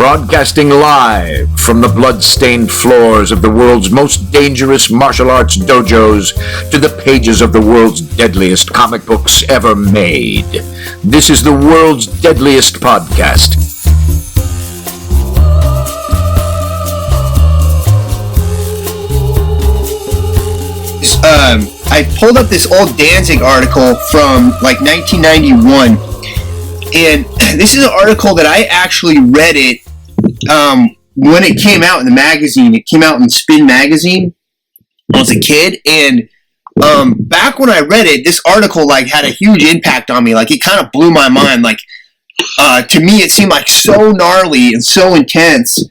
Broadcasting live from the blood-stained floors of the world's most dangerous martial arts dojos to the pages of the world's deadliest comic books ever made. This is the world's deadliest podcast. I pulled up this old Danzig article from like 1991, and this is an article that I actually read it when it came out in the magazine. It came out in Spin Magazine when I was a kid, and back when I read it, this article like had a huge impact on me. Like, it kind of blew my mind. Like, to me, it seemed like so gnarly and so intense,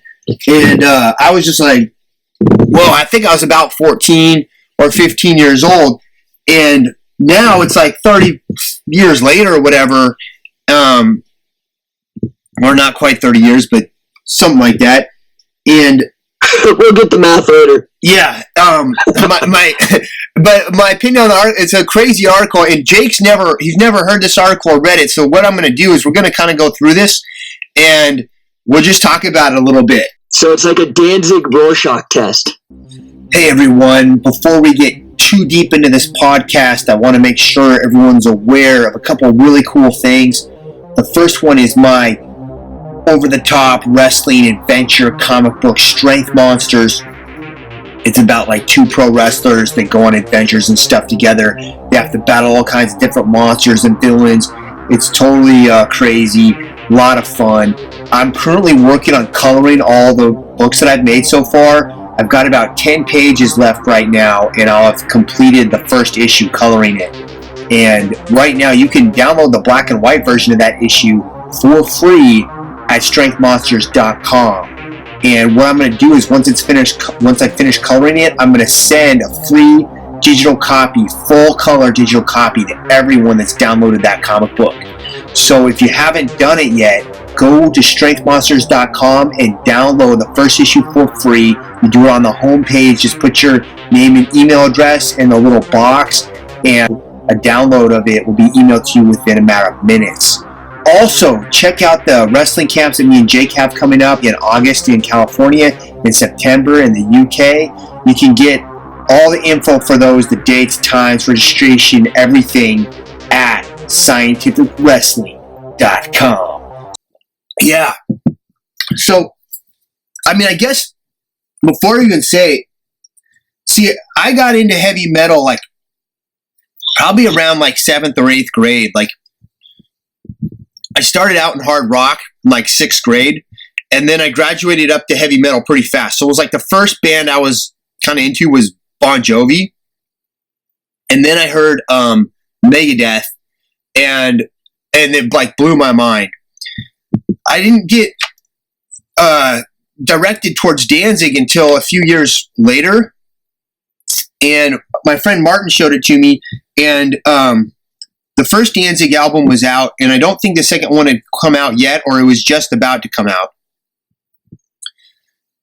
and I was just like, whoa. I think I was about 14 or 15 years old, and now it's like 30 years later or whatever, or not quite 30 years, but something like that, and we'll get the math later. Yeah, but my opinion on the article, it's a crazy article, and he's never heard this article or read it, so what I'm going to do is we're going to kind of go through this, and we'll just talk about it a little bit. So it's like a Danzig Rorschach test. Hey everyone, before we get too deep into this podcast, I want to make sure everyone's aware of a couple of really cool things. The first one is my over-the-top wrestling adventure comic book, Strength Monsters. It's about like two pro wrestlers that go on adventures and stuff together. They have to battle all kinds of different monsters and villains. It's totally crazy, a lot of fun. I'm currently working on coloring all the books that I've made so far. I've got about 10 pages left right now, and I'll have completed the first issue coloring it. And right now you can download the black and white version of that issue for free at strengthmonsters.com. And what I'm going to do is once I finish coloring it, I'm going to send a free digital copy, full color digital copy to everyone that's downloaded that comic book. So if you haven't done it yet, go to strengthmonsters.com and download the first issue for free. You do it on the home page. Just put your name and email address in the little box, and a download of it will be emailed to you within a matter of minutes. Also, check out the wrestling camps that me and Jake have coming up in August in California, in September in the UK. You can get all the info for those, the dates, times, registration, everything at scientificwrestling.com. Yeah. So, I mean, I guess before I even say, I got into heavy metal like probably around like 7th or 8th grade. Like, I started out in hard rock in like 6th grade, and then I graduated up to heavy metal pretty fast. So it was like the first band I was kind of into was Bon Jovi, and then I heard Megadeth, and it like blew my mind. I didn't get directed towards Danzig until a few years later, and my friend Martin showed it to me, and the first Danzig album was out, and I don't think the second one had come out yet, or it was just about to come out.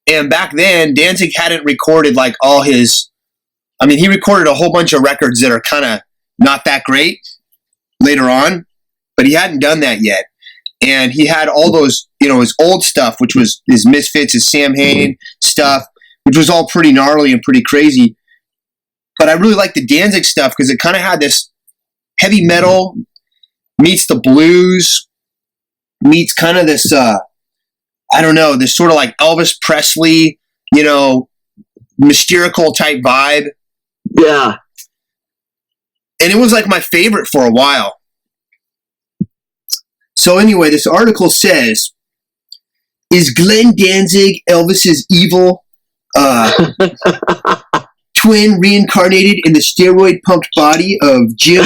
And back then, Danzig hadn't recorded like all his... I mean, he recorded a whole bunch of records that are kind of not that great later on, but he hadn't done that yet. And he had all those, his old stuff, which was his Misfits, his Sam Hain stuff, which was all pretty gnarly and pretty crazy. But I really liked the Danzig stuff because it kind of had this heavy metal meets the blues, meets kind of this, this sort of like Elvis Presley, mystical type vibe. Yeah. And it was like my favorite for a while. So anyway, this article says, is Glenn Danzig Elvis's evil twin reincarnated in the steroid-pumped body of Jim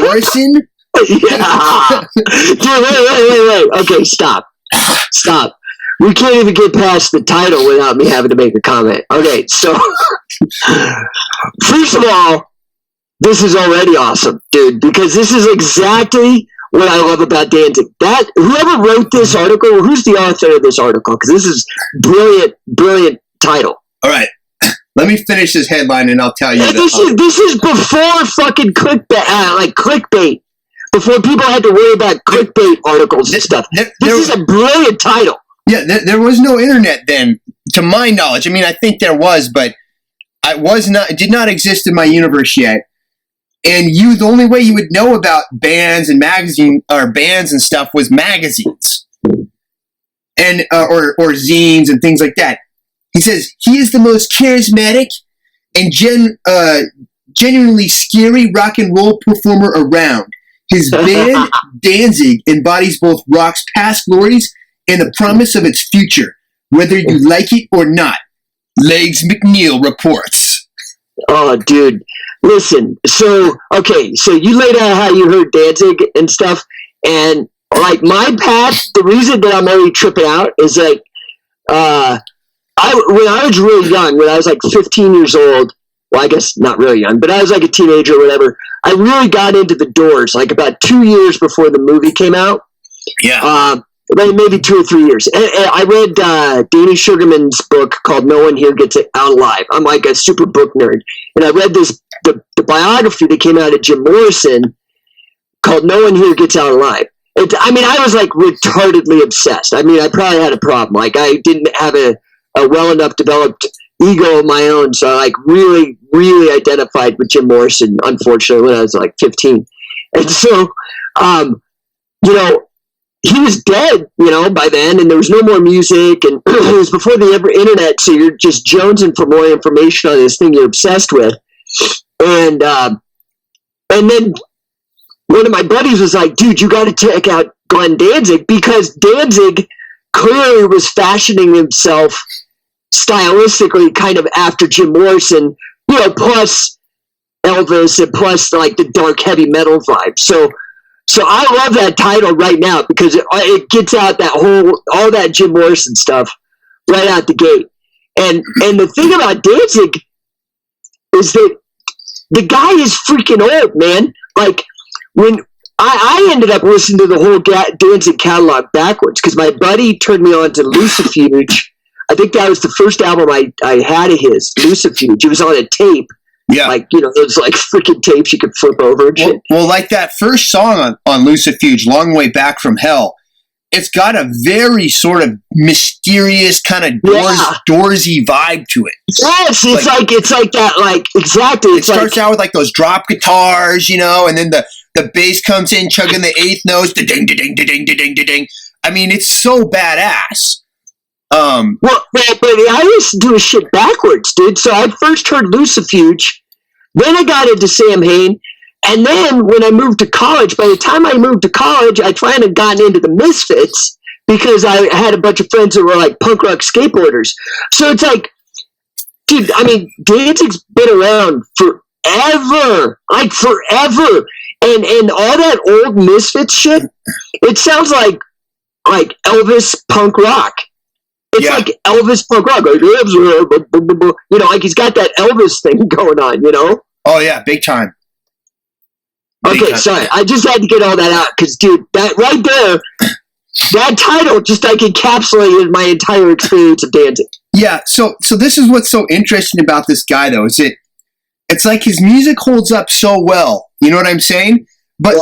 Morrison? Yeah. Dude, wait. Okay, stop. We can't even get past the title without me having to make a comment. Okay, so first of all, this is already awesome, dude, because this is exactly what I love about Danzig. That whoever wrote this article, who's the author of this article? Because this is brilliant title. All right. Let me finish this headline and I'll tell you. This is before fucking clickbait. Before people had to worry about clickbait articles and stuff. This is a brilliant title. Yeah, there was no internet then, to my knowledge. I mean, I think there was, but it did not exist in my universe yet. And the only way you would know about bands and bands and stuff was magazines, and or zines and things like that. He says he is the most charismatic and genuinely scary rock and roll performer around. His band Danzig embodies both rock's past glories and the promise of its future, whether you like it or not. Legs McNeil reports. Oh, dude. Listen, so you laid out how you heard Danzig and stuff, and like my path, the reason that I'm already tripping out is like, when I was really young, when I was like 15 years old, well, I guess not really young, but I was like a teenager or whatever, I really got into the Doors, like about 2 years before the movie came out. Yeah. Maybe 2 or 3 years. And I read Danny Sugarman's book called No One Here Gets Out Alive. I'm like a super book nerd. And I read the biography that came out of Jim Morrison called No One Here Gets Out Alive. I was like retardedly obsessed. I mean, I probably had a problem. Like, I didn't have a well enough developed ego of my own. So I like really, really identified with Jim Morrison, unfortunately, when I was like 15. And so, he was dead, by then, and there was no more music, and it was before the internet, so you're just jonesing for more information on this thing you're obsessed with. And then one of my buddies was like, dude, you got to check out Glenn Danzig, because Danzig clearly was fashioning himself stylistically kind of after Jim Morrison, plus Elvis and plus like the dark heavy metal vibe. So I love that title right now because it gets out all that Jim Morrison stuff right out the gate. And the thing about Danzig is that the guy is freaking old, man. Like, when I ended up listening to the whole Danzig catalog backwards because my buddy turned me on to Lucifuge. I think that was the first album I had of his, Lucifuge. It was on a tape. Yeah. Like, those like freaking tapes you could flip over and shit. Well, like that first song on Lucifuge, Long Way Back from Hell, it's got a very sort of mysterious kind of Doorsy vibe to it. Yes, it's like that, like, exactly. It starts out with like those drop guitars, and then the bass comes in chugging the eighth notes, da-ding, da-ding, da-ding, da-ding, da-ding. I mean, it's so badass. But I used to do his shit backwards, dude. So I first heard Lucifuge, then I got into Sam Hain, and then when I moved to college, by the time I moved to college, I kind of gotten into the Misfits because I had a bunch of friends that were like punk rock skateboarders. So it's like, dude, I mean, Danzig's been around forever, like forever, and all that old Misfits shit, it sounds like Elvis punk rock. It's like Elvis punk rock. Like, like he's got that Elvis thing going on, Oh, yeah, big time. Okay, sorry. I just had to get all that out because, dude, that right there, that title just like encapsulated my entire experience of Danzig. Yeah, so this is what's so interesting about this guy, though, is it's like his music holds up so well. You know what I'm saying? But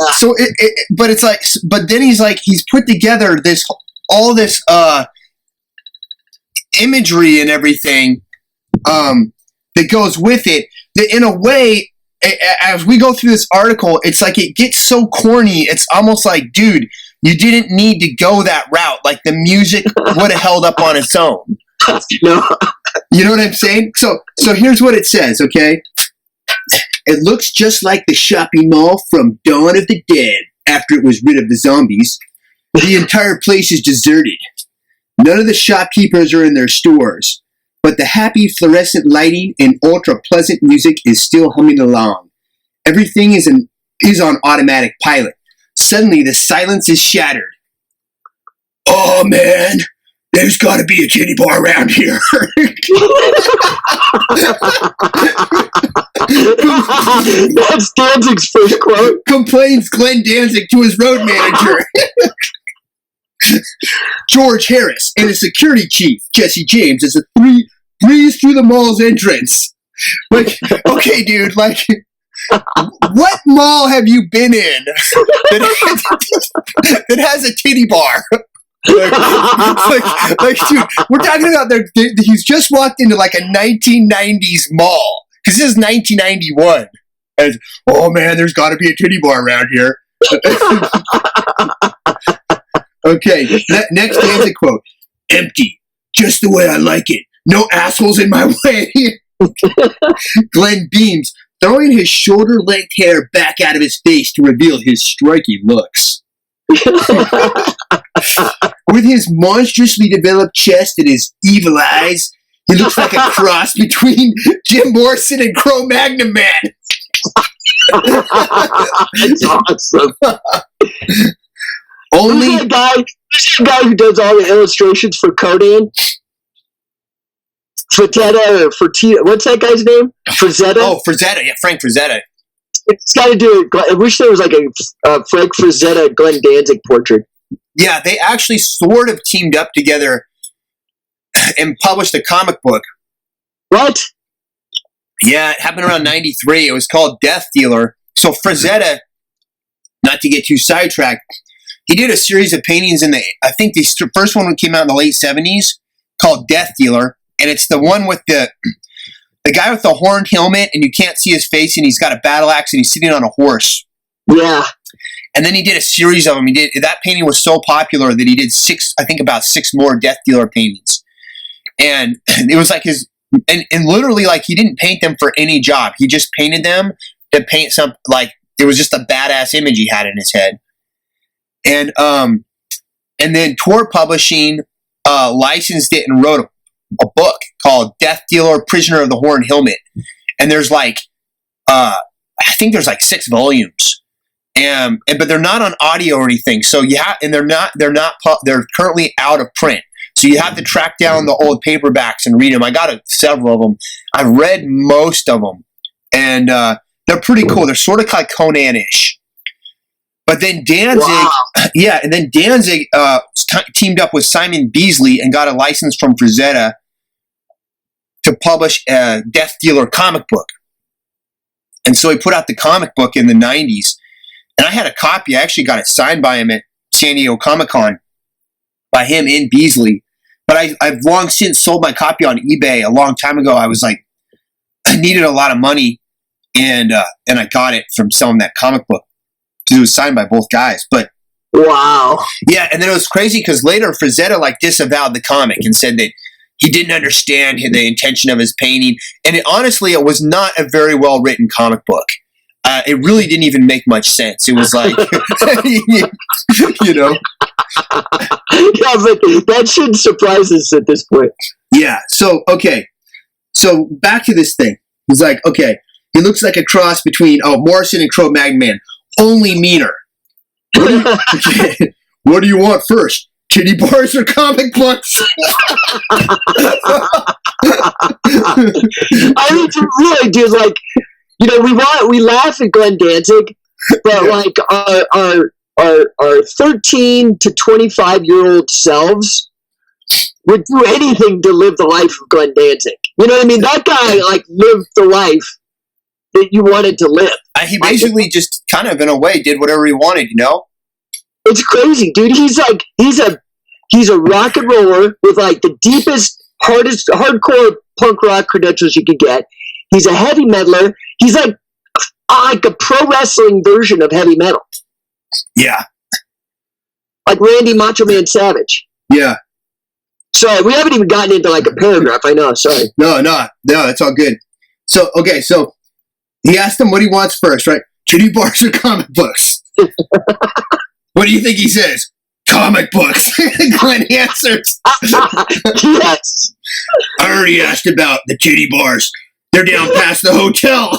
but it's like, but then he's put together all this imagery and everything that goes with it, that in a way, as we go through this article, it's like it gets so corny, it's almost like, dude, you didn't need to go that route. Like, the music would have held up on its own. No. You know what I'm saying? So here's what it says, okay? It looks just like the shopping mall from Dawn of the Dead after it was rid of the zombies. The entire place is deserted. None of the shopkeepers are in their stores, but the happy fluorescent lighting and ultra-pleasant music is still humming along. Everything is on automatic pilot. Suddenly, the silence is shattered. Oh, man, there's got to be a kitty bar around here. That's Danzig's first quote. Complains Glenn Danzig to his road manager. George Harris and his security chief, Jesse James, as the breeze through the mall's entrance. Like, okay, dude, like, what mall have you been in that has a titty bar? Dude, we're talking about he's just walked into like a 1990s mall because this is 1991. And oh man, there's got to be a titty bar around here. Okay, next Danzig quote: "Empty, just the way I like it. No assholes in my way." Glenn beams, throwing his shoulder-length hair back out of his face to reveal his striking looks. With his monstrously developed chest and his evil eyes, he looks like a cross between Jim Morrison and Cro-Magnon Man. That's awesome. Only Who's that guy who does all the illustrations for Conan? Frazetta or Fertitta? What's that guy's name? Frazetta? Oh, Frazetta. Yeah, Frank Frazetta. It's got to do it. I wish there was like a Frank Frazetta Glenn Danzig portrait. Yeah, they actually sort of teamed up together and published a comic book. What? Yeah, it happened around 93. It was called Death Dealer. So Frazetta, not to get too sidetracked, he did a series of paintings I think the first one came out in the late 70s called Death Dealer. And it's the one with the guy with the horned helmet and you can't see his face and he's got a battle axe and he's sitting on a horse. Yeah. And then he did a series of them. That painting was so popular that he did about six more Death Dealer paintings. And it was like and literally like he didn't paint them for any job. He just painted them to paint it was just a badass image he had in his head. And then Tor Publishing licensed it and wrote a book called Death Dealer, Prisoner of the Horned Helmet. And there's I think there's 6 volumes. But they're not on audio or anything. So they're currently out of print. So you have to track down the old paperbacks and read them. I got several of them. I've read most of them. And they're pretty cool. They're sort of like Conan-ish. But then Danzig, yeah, and then Danzig teamed up with Simon Beasley and got a license from Frazetta to publish a Death Dealer comic book. And so he put out the comic book in the 90s. And I had a copy. I actually got it signed by him at San Diego Comic-Con by him and Beasley. But I've long since sold my copy on eBay. A long time ago, I needed a lot of money, and I got it from selling that comic book. It was signed by both guys. But wow. Yeah, and then it was crazy because later Frazetta disavowed the comic and said that he didn't understand the intention of his painting. And honestly, it was not a very well written comic book. It really didn't even make much sense. It was like, you know. Yeah, but that shouldn't surprise us at this point. Yeah. So, okay. So back to this thing. He's like, okay, he looks like a cross between Morrison and Cro-Magnon Man, only meaner. What do you want first? Titty bars or comic books? I mean, really, dude, we laugh at Glenn Danzig, but our 13 to 25-year-old selves would do anything to live the life of Glenn Danzig. You know what I mean? That guy lived the life that you wanted to live. He basically just kind of, in a way, did whatever he wanted, you know? It's crazy, dude. He's a rock and roller with the deepest, hardcore punk rock credentials you could get. He's a heavy metaler. He's like a pro wrestling version of heavy metal. Yeah. Like Randy Macho Man Savage. Yeah. Sorry, we haven't even gotten into a paragraph. I know. Sorry. No, it's all good. So, okay, so he asked him what he wants first, right? Titty bars or comic books? What do you think he says? Comic books. Glenn answers. Yes. I already asked about the titty bars. They're down past the hotel.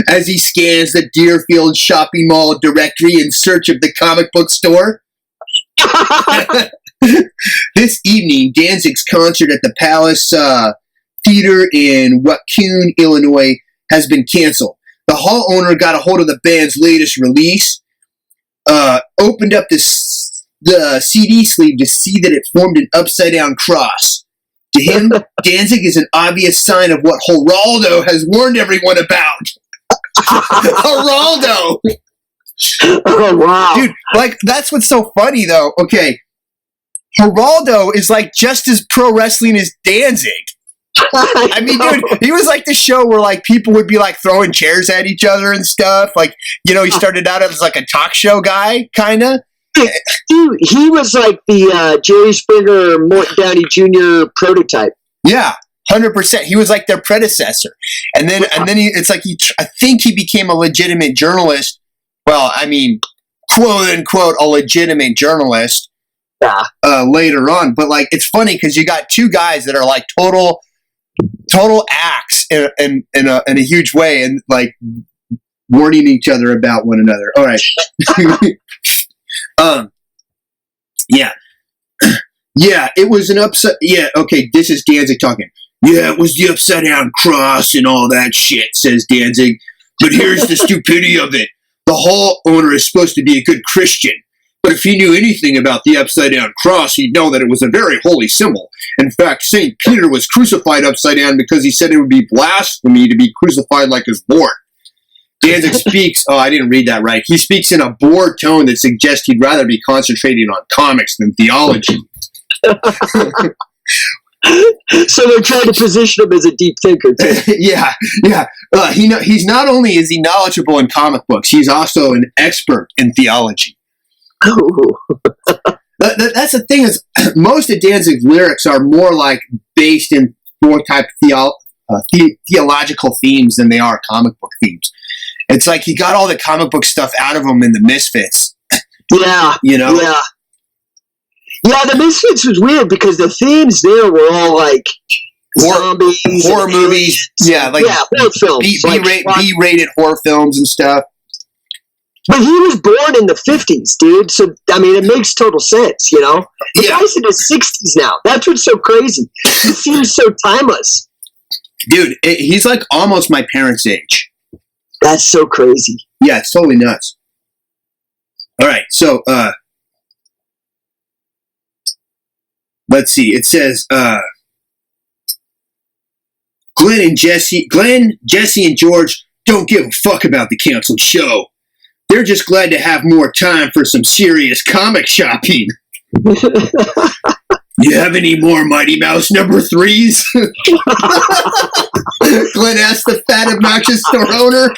As he scans the Deerfield shopping mall directory in search of the comic book store. This evening, Danzig's concert at the Palace Theater in Waukegan, Illinois, has been canceled. The hall owner got a hold of the band's latest release, opened up the CD sleeve to see that it formed an upside-down cross. To him, Danzig is an obvious sign of what Geraldo has warned everyone about. Geraldo! Oh, wow. Dude, like, that's what's so funny, though. Okay, Geraldo is, like, just as pro wrestling as Danzig. I mean, dude, he was like the show where, like, people would be, like, throwing chairs at each other and stuff. Like, you know, he started out as, like, a talk show guy, kind of. Dude, he was like the Jerry Springer, Morton Downey Jr. prototype. Yeah, 100%. He was like their predecessor. And then it's like I think he became a legitimate journalist. Well, I mean, quote unquote, a legitimate journalist later on. But like, it's funny because you got two guys that are like total acts in a huge way, and like warning each other about one another. All right. Yeah. Yeah, it was an upside. Yeah, okay, this is Danzig talking. Yeah, it was the upside down cross and all that shit, says Danzig. But here's the stupidity of it. The hall owner is supposed to be a good Christian. But if he knew anything about the upside down cross, he'd know that it was a very holy symbol. In fact, St. Peter was crucified upside down because he said it would be blasphemy to be crucified like his Lord. Danzig speaks, oh, I didn't read that right. He speaks in a bored tone that suggests he'd rather be concentrating on comics than theology. So they're trying to position him as a deep thinker, too. Yeah. He's not only is he knowledgeable in comic books, he's also an expert in theology. Oh. That's the thing is, most of Danzig's lyrics are more like based in more type theological themes than they are comic book themes. It's like he got all the comic book stuff out of him in the Misfits. Yeah. You know? Yeah. Yeah, the Misfits was weird because the themes there were all like zombies, horror movies. Yeah, like horror films. B-rated horror films and stuff. But he was born in the 50s, dude. So, I mean, it makes total sense, you know? The guy's in his 60s now. That's what's so crazy. He seems so timeless. Dude, he's like almost my parents' age. That's so crazy. Yeah, it's totally nuts. All right, so let's see. It says Glenn, Jesse, and George don't give a fuck about the canceled show. They're just glad to have more time for some serious comic shopping. You have any more Mighty Mouse number 3s? Glenn asked the fat, obnoxious store owner.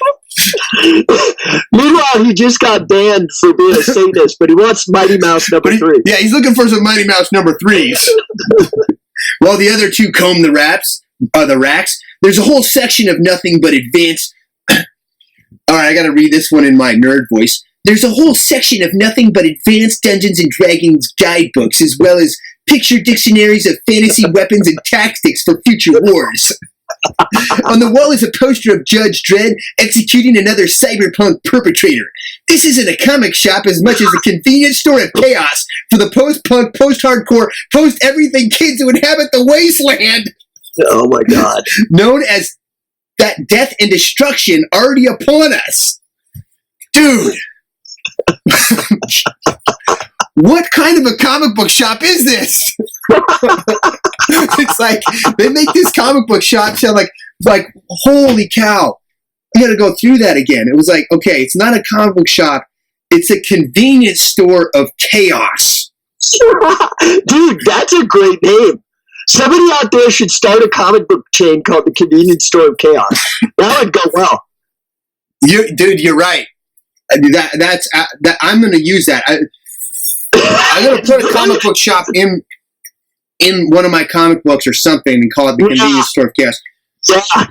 Meanwhile, he just got banned for being a Satanist, but he wants Mighty Mouse number 3. Yeah, he's looking for some Mighty Mouse number 3s. While the other two comb the racks, there's a whole section of nothing but advanced... All right, I got to read this one in my nerd voice. There's a whole section of nothing but advanced Dungeons and Dragons guidebooks, as well as picture dictionaries of fantasy weapons and tactics for future wars. On the wall is a poster of Judge Dredd executing another cyberpunk perpetrator. This isn't a comic shop as much as a convenience store of chaos for the post-punk, post-hardcore, post-everything kids who inhabit the wasteland. Oh my God. Known as that death and destruction already upon us. Dude. What kind of a comic book shop is this? It's like they make this comic book shop sound like holy cow. I gotta go through that again. It was like, okay, it's not a comic book shop, it's a convenience store of chaos. Dude, that's a great name. Somebody out there should start a comic book chain called the Convenience Store of Chaos. That would go well. Dude, you're right. I'm going to use that. I'm going to put a comic book shop in one of my comic books or something and call it the Convenience Store of Chaos. Yeah.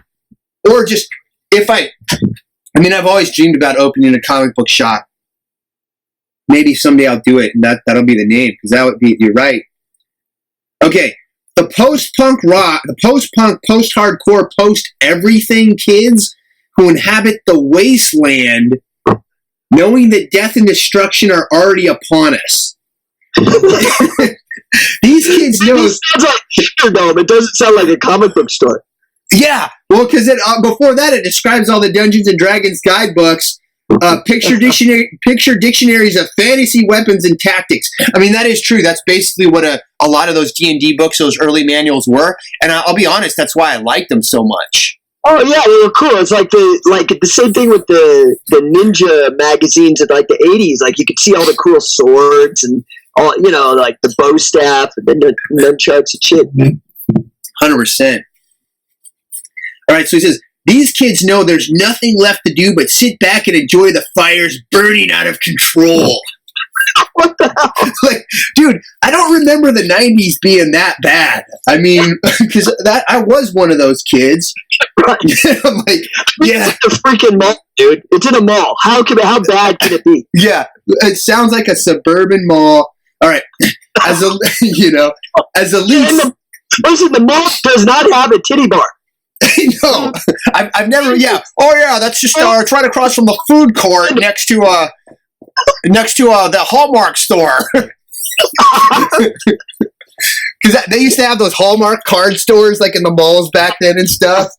Or just I've always dreamed about opening a comic book shop. Maybe someday I'll do it, and that'll be the name because that would be. You're right. Okay. The post-punk rock, the post-punk, post-hardcore, post-everything kids who inhabit the wasteland, knowing that death and destruction are already upon us. These kids know. It sounds like Thunderdome. It doesn't sound like a comic book store. Yeah, well, because before that, it describes all the Dungeons and Dragons guidebooks. Picture dictionaries of fantasy weapons and tactics. I mean, that is true. That's basically what a lot of those D&D books, those early manuals were. And I'll be honest, that's why I liked them so much. Oh yeah, they were cool. It's like the same thing with the ninja magazines of like the 80s. Like you could see all the cool swords and all, like the bow staff and then the nunchucks and shit. 100%. All right, so he says, these kids know there's nothing left to do but sit back and enjoy the fires burning out of control. What the hell? Like, dude, I don't remember the 90s being that bad. I mean, because I was one of those kids. Right. I'm like, yeah. It's a freaking mall, dude. It's in a mall. How bad can it be? Yeah, it sounds like a suburban mall. All right, as a lead. Listen, the mall does not have a titty bar. No, I've never. Yeah. Oh yeah, that's just it's right across from the food court next to the Hallmark store. Because they used to have those Hallmark card stores like in the malls back then and stuff.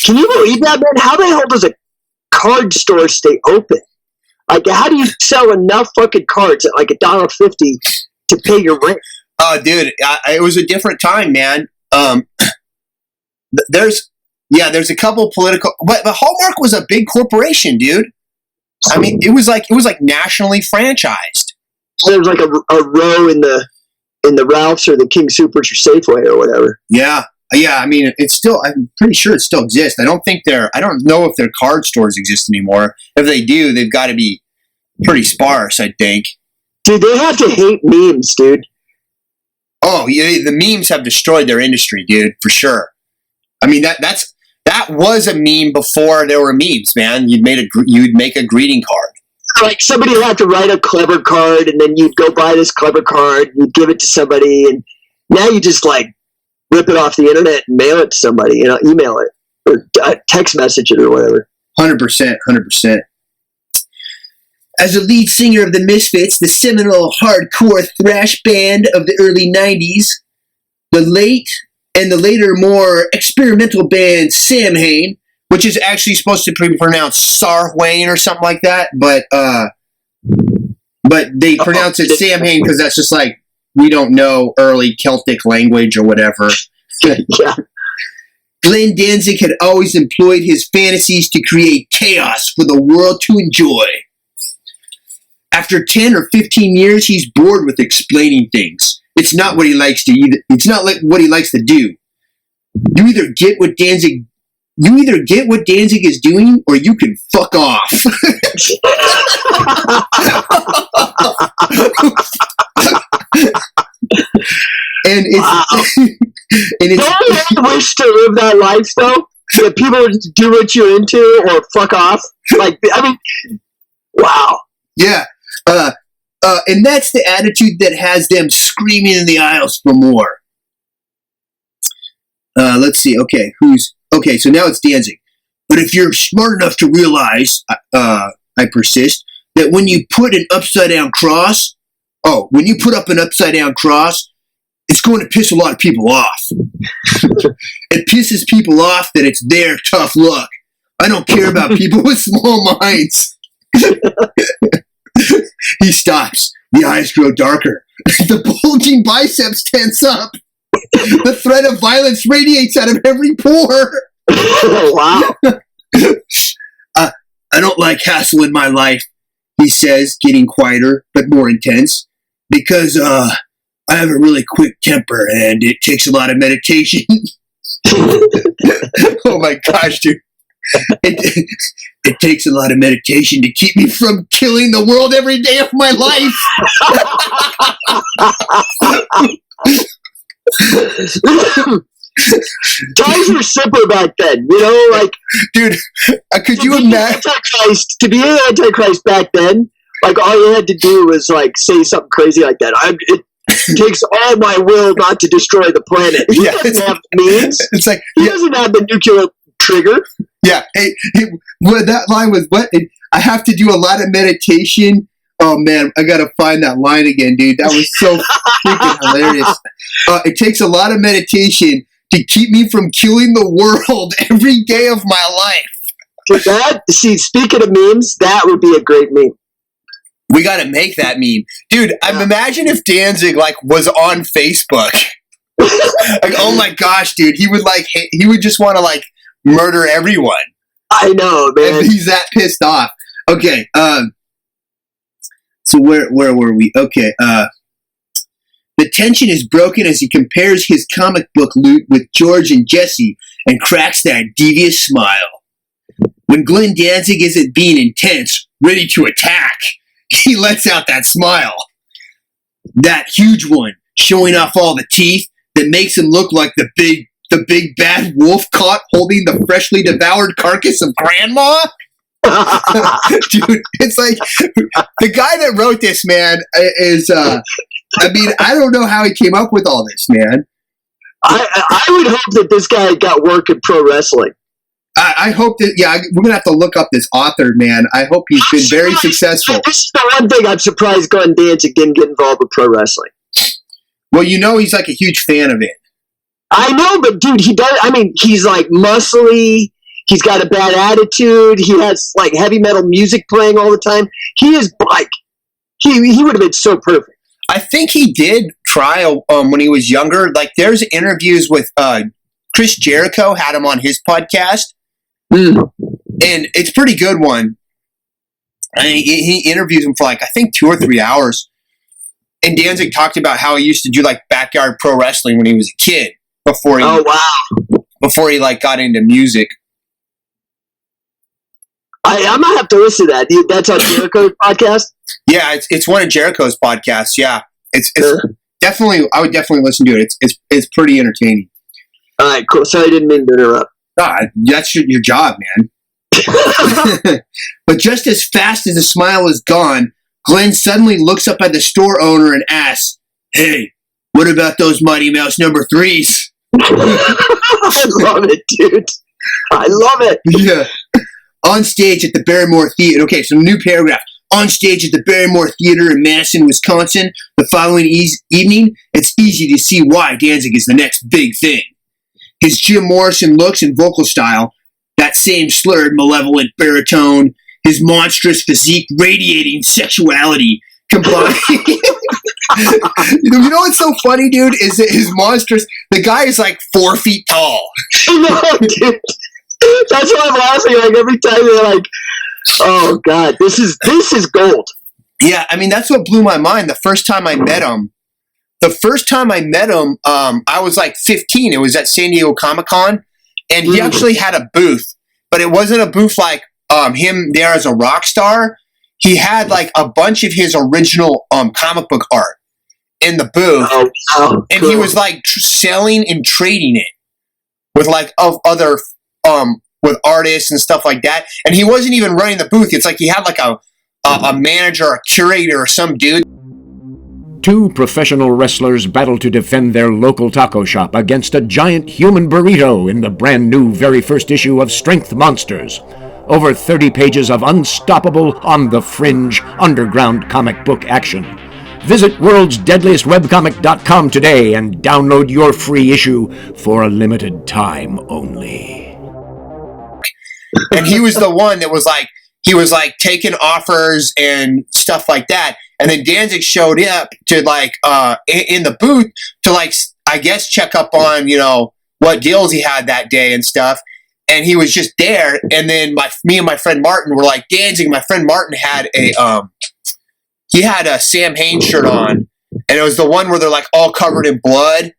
Can you believe that, man? How the hell does a card store stay open? Like, how do you sell enough fucking cards at like $1.50 to pay your rent? Oh, dude, it was a different time, man. There's a couple political, but Hallmark was a big corporation, dude. I mean, it was like nationally franchised. There was like a row in the Ralphs or the King Soopers or Safeway or whatever. Yeah. I mean, I'm pretty sure it still exists. I don't know if their card stores exist anymore. If they do, they've got to be pretty sparse, I think. Dude, they have to hate memes, dude. Oh, yeah, the memes have destroyed their industry, dude, for sure. I mean, that was a meme before there were memes, man. You'd make a greeting card. Like somebody would have to write a clever card, and then you'd go buy this clever card, and you'd give it to somebody, and now you just like rip it off the internet and mail it to somebody, email it or text message it or whatever. 100%. As a lead singer of the Misfits, the seminal hardcore thrash band of the early 90s, the later more experimental band Samhain, which is actually supposed to be pronounced Sarwayne or something like that, but they pronounce it Samhain because that's just like, we don't know early Celtic language or whatever. Yeah. Glenn Danzig had always employed his fantasies to create chaos for the world to enjoy. After 10 or 15 years, he's bored with explaining things. It's not what he likes to do. You either get what Danzig is doing, or you can fuck off. And it's don't you wish to live that life though? That people do what you're into or fuck off. Like, I mean, wow. Yeah. And that's the attitude that has them screaming in the aisles for more. Let's see. Okay, so now it's Danzig. But if you're smart enough to realize, I persist, that when you put up an upside down cross, it's going to piss a lot of people off. It pisses people off that it's their tough luck. I don't care about people with small minds. He stops. The eyes grow darker. The bulging biceps tense up. The threat of violence radiates out of every pore. Wow. I don't like hassle in my life, he says, getting quieter but more intense, because I have a really quick temper and it takes a lot of meditation. Oh my gosh, dude. It takes a lot of meditation to keep me from killing the world every day of my life. Times were simpler back then, like, dude, could you imagine? To be an Antichrist back then, like, all you had to do was, like, say something crazy like that. It takes all my will not to destroy the planet. He doesn't have means. It's like, he doesn't have the nuclear trigger. Yeah. That line was what? I have to do a lot of meditation. Oh, man, I got to find that line again, dude. That was so freaking hilarious. It takes a lot of meditation to keep me from killing the world every day of my life. Speaking of memes, that would be a great meme. We got to make that meme. Dude, imagine if Danzig, was on Facebook. Oh, my gosh, dude. He would just want to, murder everyone. I know, man. And he's that pissed off. Okay, so where were we? Okay, the tension is broken as he compares his comic book loot with George and Jesse and cracks that devious smile. When Glenn Danzig isn't being intense, ready to attack, he lets out that smile. That huge one, showing off all the teeth that makes him look like the big bad wolf caught holding the freshly devoured carcass of Grandma. Dude, it's like the guy that wrote this, man, is I mean, I don't know how he came up with all this, man. I would hope that this guy got work in pro wrestling. I hope that, yeah, we're going to have to look up this author, man. I hope he's been very successful. This is the one thing I'm surprised Glenn Danzig didn't get involved with pro wrestling. Well, you know he's like a huge fan of it. I know, but dude, he does. I mean, he's like muscly. He's got a bad attitude. He has like heavy metal music playing all the time. He is like, he would have been so perfect. I think he did try when he was younger. Like, there's interviews with Chris Jericho had him on his podcast, and it's a pretty good one. I mean, he interviews him for like I think 2 or 3 hours. And Danzig talked about how he used to do like backyard pro wrestling when he was a kid before he like got into music. I'm gonna have to listen to that. That's on Jericho's podcast. Yeah, it's one of Jericho's podcasts. Yeah, it's definitely. I would definitely listen to it. It's pretty entertaining. All right, cool. Sorry, I didn't mean to interrupt. That's your job, man. But just as fast as the smile is gone, Glenn suddenly looks up at the store owner and asks, "Hey, what about those Mighty Mouse number 3s?" I love it, dude. I love it. Yeah. On stage at the Barrymore Theater. Okay, so new paragraph. On stage at the Barrymore Theater in Madison, Wisconsin, the following evening, it's easy to see why Danzig is the next big thing. His Jim Morrison looks and vocal style, that same slurred, malevolent baritone, his monstrous physique radiating sexuality, combined. You know what's so funny, dude, is that his monstrous, the guy is like 4 feet tall. No, dude. That's why I'm laughing like every time they're like, oh God, this is gold. Yeah, I mean, that's what blew my mind the first time I met him. I was like 15. It was at San Diego Comic-Con, and he actually had a booth, but it wasn't a booth like him there as a rock star. He had like a bunch of his original comic book art in the booth, and he was like selling and trading it with like other with artists and stuff like that. And he wasn't even running the booth. It's like he had like a manager, a curator, or some dude. 2 professional wrestlers battle to defend their local taco shop against a giant human burrito in the brand new very first issue of Strength Monsters. Over 30 pages of unstoppable, on-the-fringe, underground comic book action. Visit worldsdeadliestwebcomic.com today and download your free issue for a limited time only. And he was the one that was like, he was like taking offers and stuff like that. And then Danzig showed up to like, in the booth to like, I guess check up on, you know, what deals he had that day and stuff. And he was just there. And then me and my friend Martin were like, Danzig, my friend Martin had he had a Sam Hain shirt on. And it was the one where they're like all covered in blood.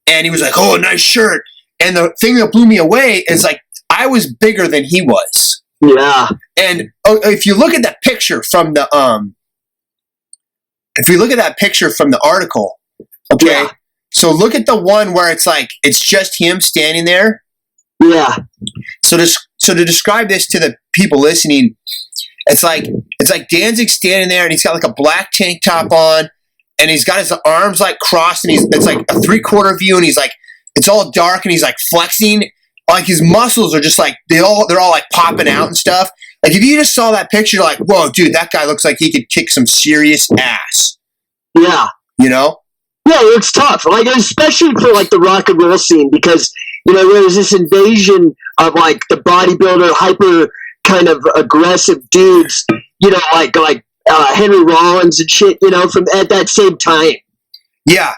And he was like, oh, nice shirt. And the thing that blew me away is like, I was bigger than he was. Yeah. And if you look at that picture from the article, okay. Yeah. So look at the one where it's like it's just him standing there. Yeah. So to describe this to the people listening, it's like Danzig standing there and he's got like a black tank top on and he's got his arms like crossed and it's like a 3/4 view and he's like it's all dark and he's like flexing. Like his muscles are just like they're all like popping out and stuff. Like if you just saw that picture, you're like, whoa, dude, that guy looks like he could kick some serious ass. Yeah. You know? Yeah, it's tough. Like especially for like the rock and roll scene because, you know, there's this invasion of like the bodybuilder, hyper kind of aggressive dudes, you know, like Henry Rollins and shit, you know, from at that same time. Yeah.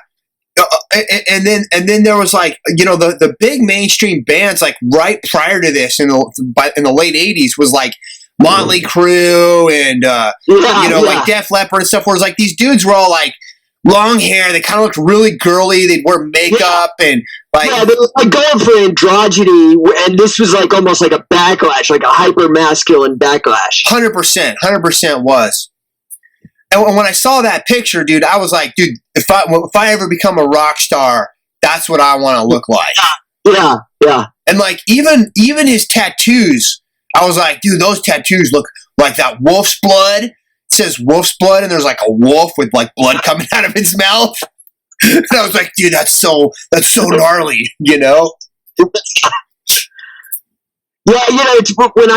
And then there was like, you know, the big mainstream bands like right prior to this in the late 80s was like Motley Crue and like Def Leppard and stuff, where it's like these dudes were all like long hair, they kind of looked really girly, they'd wear makeup and like they were like going for androgyny, and this was like almost like a backlash, like a hyper masculine backlash. 100% was. And when I saw that picture, dude, I was like, dude, if I ever become a rock star, that's what I want to look like. Yeah. And like even his tattoos, I was like, dude, those tattoos look like that wolf's blood. It says wolf's blood, and there's like a wolf with like blood coming out of its mouth. And I was like, dude, that's so gnarly, you know? Yeah, you know, it's when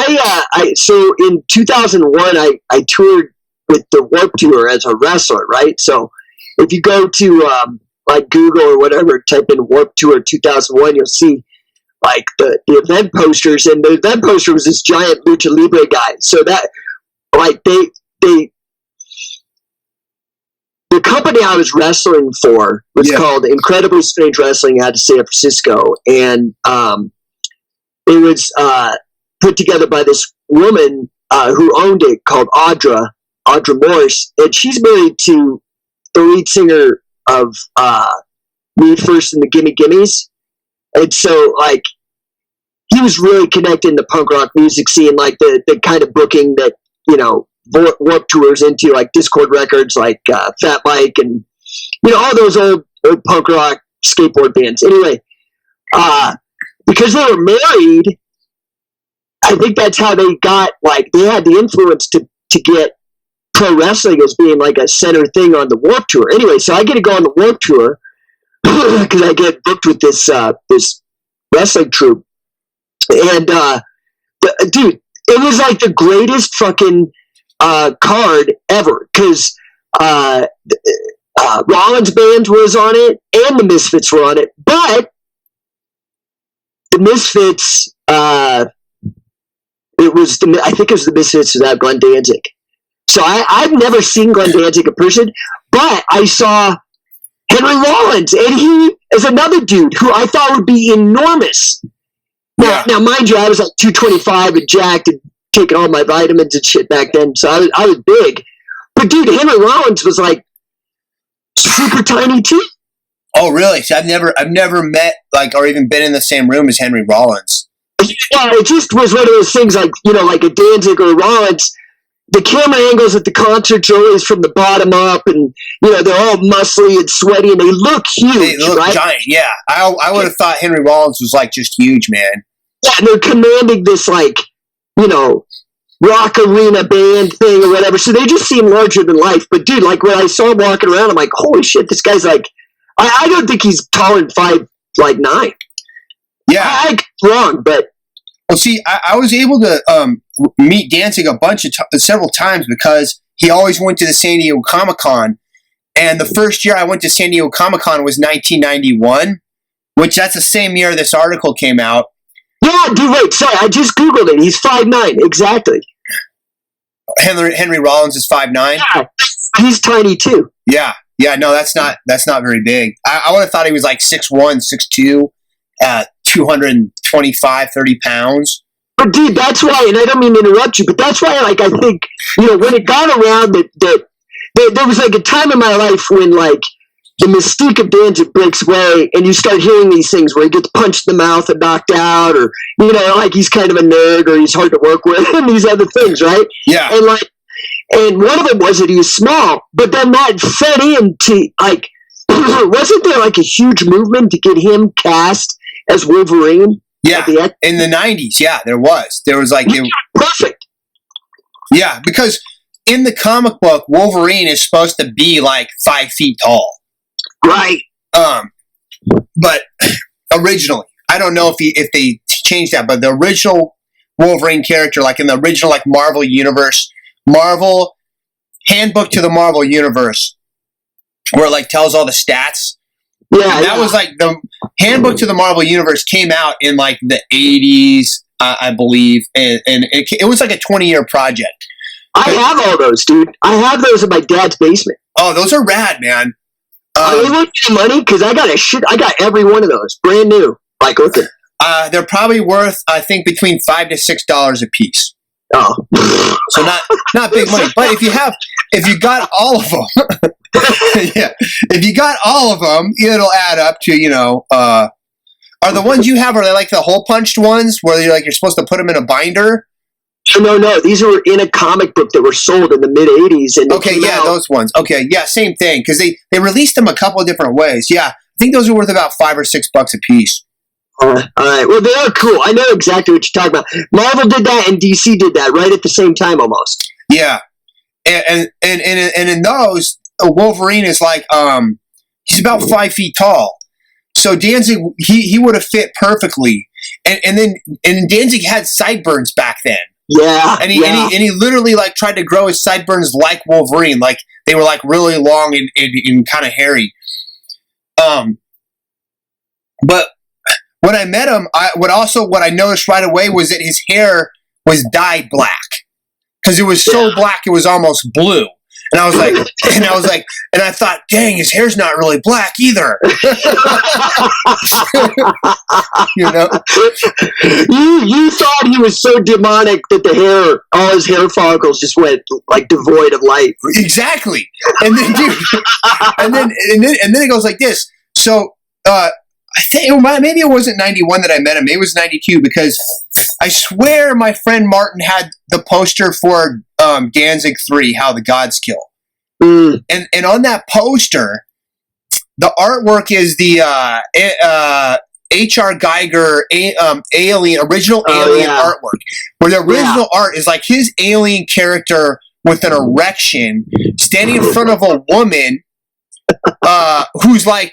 so in 2001, I toured with the Warp Tour as a wrestler, right? So if you go to like Google or whatever, type in Warp Tour 2001, you'll see like the event posters, and the event poster was this giant Lucha Libre guy. So that like the company I was wrestling for was called Incredibly Strange Wrestling out of San Francisco, and it was put together by this woman who owned it called Audra Morse, and she's married to the lead singer of Me First and the Gimme Gimmes. And so, like, he was really connecting the punk rock music scene, like the kind of booking that, you know, Warp Tours into, like Discord Records, like Fat Mike, and, you know, all those old punk rock skateboard bands. Anyway, because they were married, I think that's how they got, like, they had the influence to get pro wrestling as being like a center thing on the Warp Tour. Anyway, so I get to go on the Warp Tour because I get booked with this wrestling troupe, and dude, it was like the greatest fucking card ever, because Rollins Band was on it and the Misfits were on it, but the Misfits, I think it was the Misfits without Glenn Danzig. So I've never seen Glenn Danzig in person, but I saw Henry Rollins, and he is another dude who I thought would be enormous. Now, mind you, I was like 225 and jacked and taking all my vitamins and shit back then, so I was big. But dude, Henry Rollins was like super tiny too. Oh, really? So I've never met like or even been in the same room as Henry Rollins. Yeah, it just was one of those things, like, you know, like a Danzig or a Rollins. The camera angles at the concerts are always from the bottom up, and, you know, they're all muscly and sweaty, and they look huge, they look right? Giant, yeah. I would have thought Henry Rollins was like just huge, man. Yeah, and they're commanding this, like, you know, rock arena band thing or whatever, so they just seem larger than life. But dude, like, when I saw him walking around, I'm like, holy shit, this guy's like, I don't think he's taller than 5'9". Yeah, I'm wrong, but well, see, I was able to meet Danzig several times because he always went to the San Diego Comic-Con, and the first year I went to San Diego Comic-Con was 1991, which that's the same year this article came out. Yeah, dude, wait, sorry, I just Googled it. He's 5'9", exactly. Henry Rollins is 5'9"? Yeah, he's tiny too. Yeah, no, that's not very big. I would have thought he was like 6'1", 6'2", 225, 30 pounds. But dude, that's why, and I don't mean to interrupt you, but that's why, like, I think, you know, when it got around that there was like a time in my life when, like, the mystique of Danzig breaks away, and you start hearing these things where he gets punched in the mouth and knocked out, or, you know, like he's kind of a nerd, or he's hard to work with, and these other things, right? Yeah. And one of them was that he was small, but then that fed into, like, wasn't there like a huge movement to get him cast as Wolverine? Yeah, in the 90s, yeah, there was. There was like... Perfect. Yeah, because in the comic book, Wolverine is supposed to be like 5 feet tall. Right. But originally, I don't know if they changed that, but the original Wolverine character, like in the original like Marvel Universe, Marvel Handbook to the Marvel Universe, where it like tells all the stats. Yeah, that was like the Handbook to the Marvel Universe came out in like the 80s, I believe, and it was like a 20-year project. I have all those, dude. I have those in my dad's basement. Oh, those are rad, man. Are they worth any money? Because I got every one of those brand new. Like, look at. They're probably worth, I think, between $5 to $6 a piece. Oh, so not big money. But if you got all of them, yeah, if you got all of them, it'll add up to are the ones you have, are they like the hole punched ones where you're supposed to put them in a binder? No. These were in a comic book that were sold in the mid '80s. Okay, yeah, those ones. Okay, yeah, same thing because they released them a couple of different ways. Yeah, I think those are worth about $5 or $6 a piece. All right. Well, they are cool. I know exactly what you're talking about. Marvel did that and DC did that right at the same time almost. Yeah, and in those, Wolverine is like he's about 5 feet tall. So Danzig he would have fit perfectly, and Danzig had sideburns back then. Yeah, and he literally like tried to grow his sideburns like Wolverine, like they were like really long and kind of hairy. But when I met him, what I noticed right away was that his hair was dyed black because it was so black it was almost blue. And I was like, and I thought, dang, his hair's not really black either. You thought he was so demonic that all his hair follicles just went like devoid of light. Exactly. And then, dude, and then it goes like this. So, I think maybe it wasn't 91 that I met him. Maybe it was 92 because I swear my friend Martin had the poster for Danzig 3, How the Gods Kill. And on that poster, the artwork is the H.R. Geiger original Alien artwork, where the original art is like his alien character with an erection standing in front of a woman who's like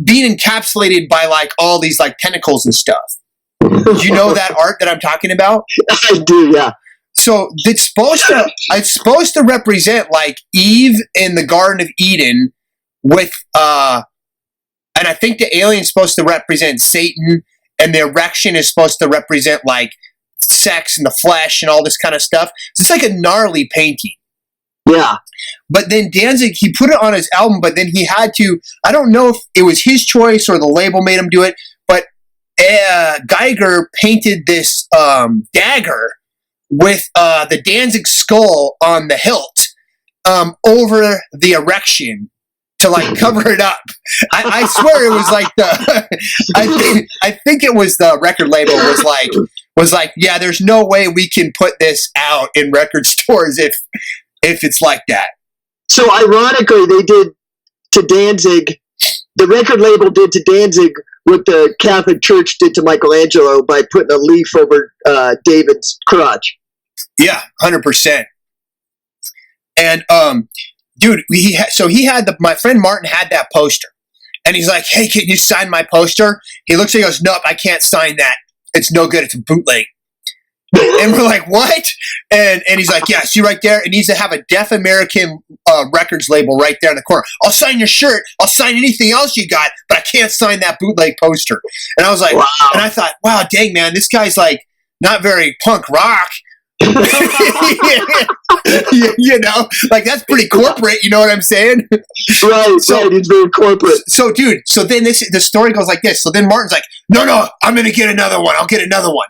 being encapsulated by like all these like tentacles and stuff. Do you know that art that I'm talking about? I do, yeah. So it's supposed to represent like Eve in the Garden of Eden with and I think the alien's supposed to represent Satan, and the erection is supposed to represent like sex and the flesh and all this kind of stuff. So it's like a gnarly painting. Yeah. But then Danzig, he put it on his album, but then he had to, I don't know if it was his choice or the label made him do it, but Geiger painted this dagger with the Danzig skull on the hilt over the erection to like cover it up. I swear it was like I think it was the record label was like, yeah, there's no way we can put this out in record stores if it's like that. So ironically, they did to Danzig, the record label did to Danzig what the Catholic Church did to Michelangelo by putting a leaf over David's crotch. Yeah, 100%. And dude, my friend Martin had that poster, and he's like, "Hey, can you sign my poster?" He looks at it, he goes, "Nope, I can't sign that. It's no good. It's a bootleg." And we're like, "What?" And he's like, "Yeah, see right there, it needs to have a Deaf American records label right there in the corner. I'll sign your shirt. I'll sign anything else you got, but I can't sign that bootleg poster." And I was like, wow. And I thought, wow, dang, man, this guy's like not very punk rock. You know, like that's pretty corporate. You know what I'm saying? Right. So it's very corporate. So, dude. So then the story goes like this. So then Martin's like, "No, I'm gonna get another one. I'll get another one."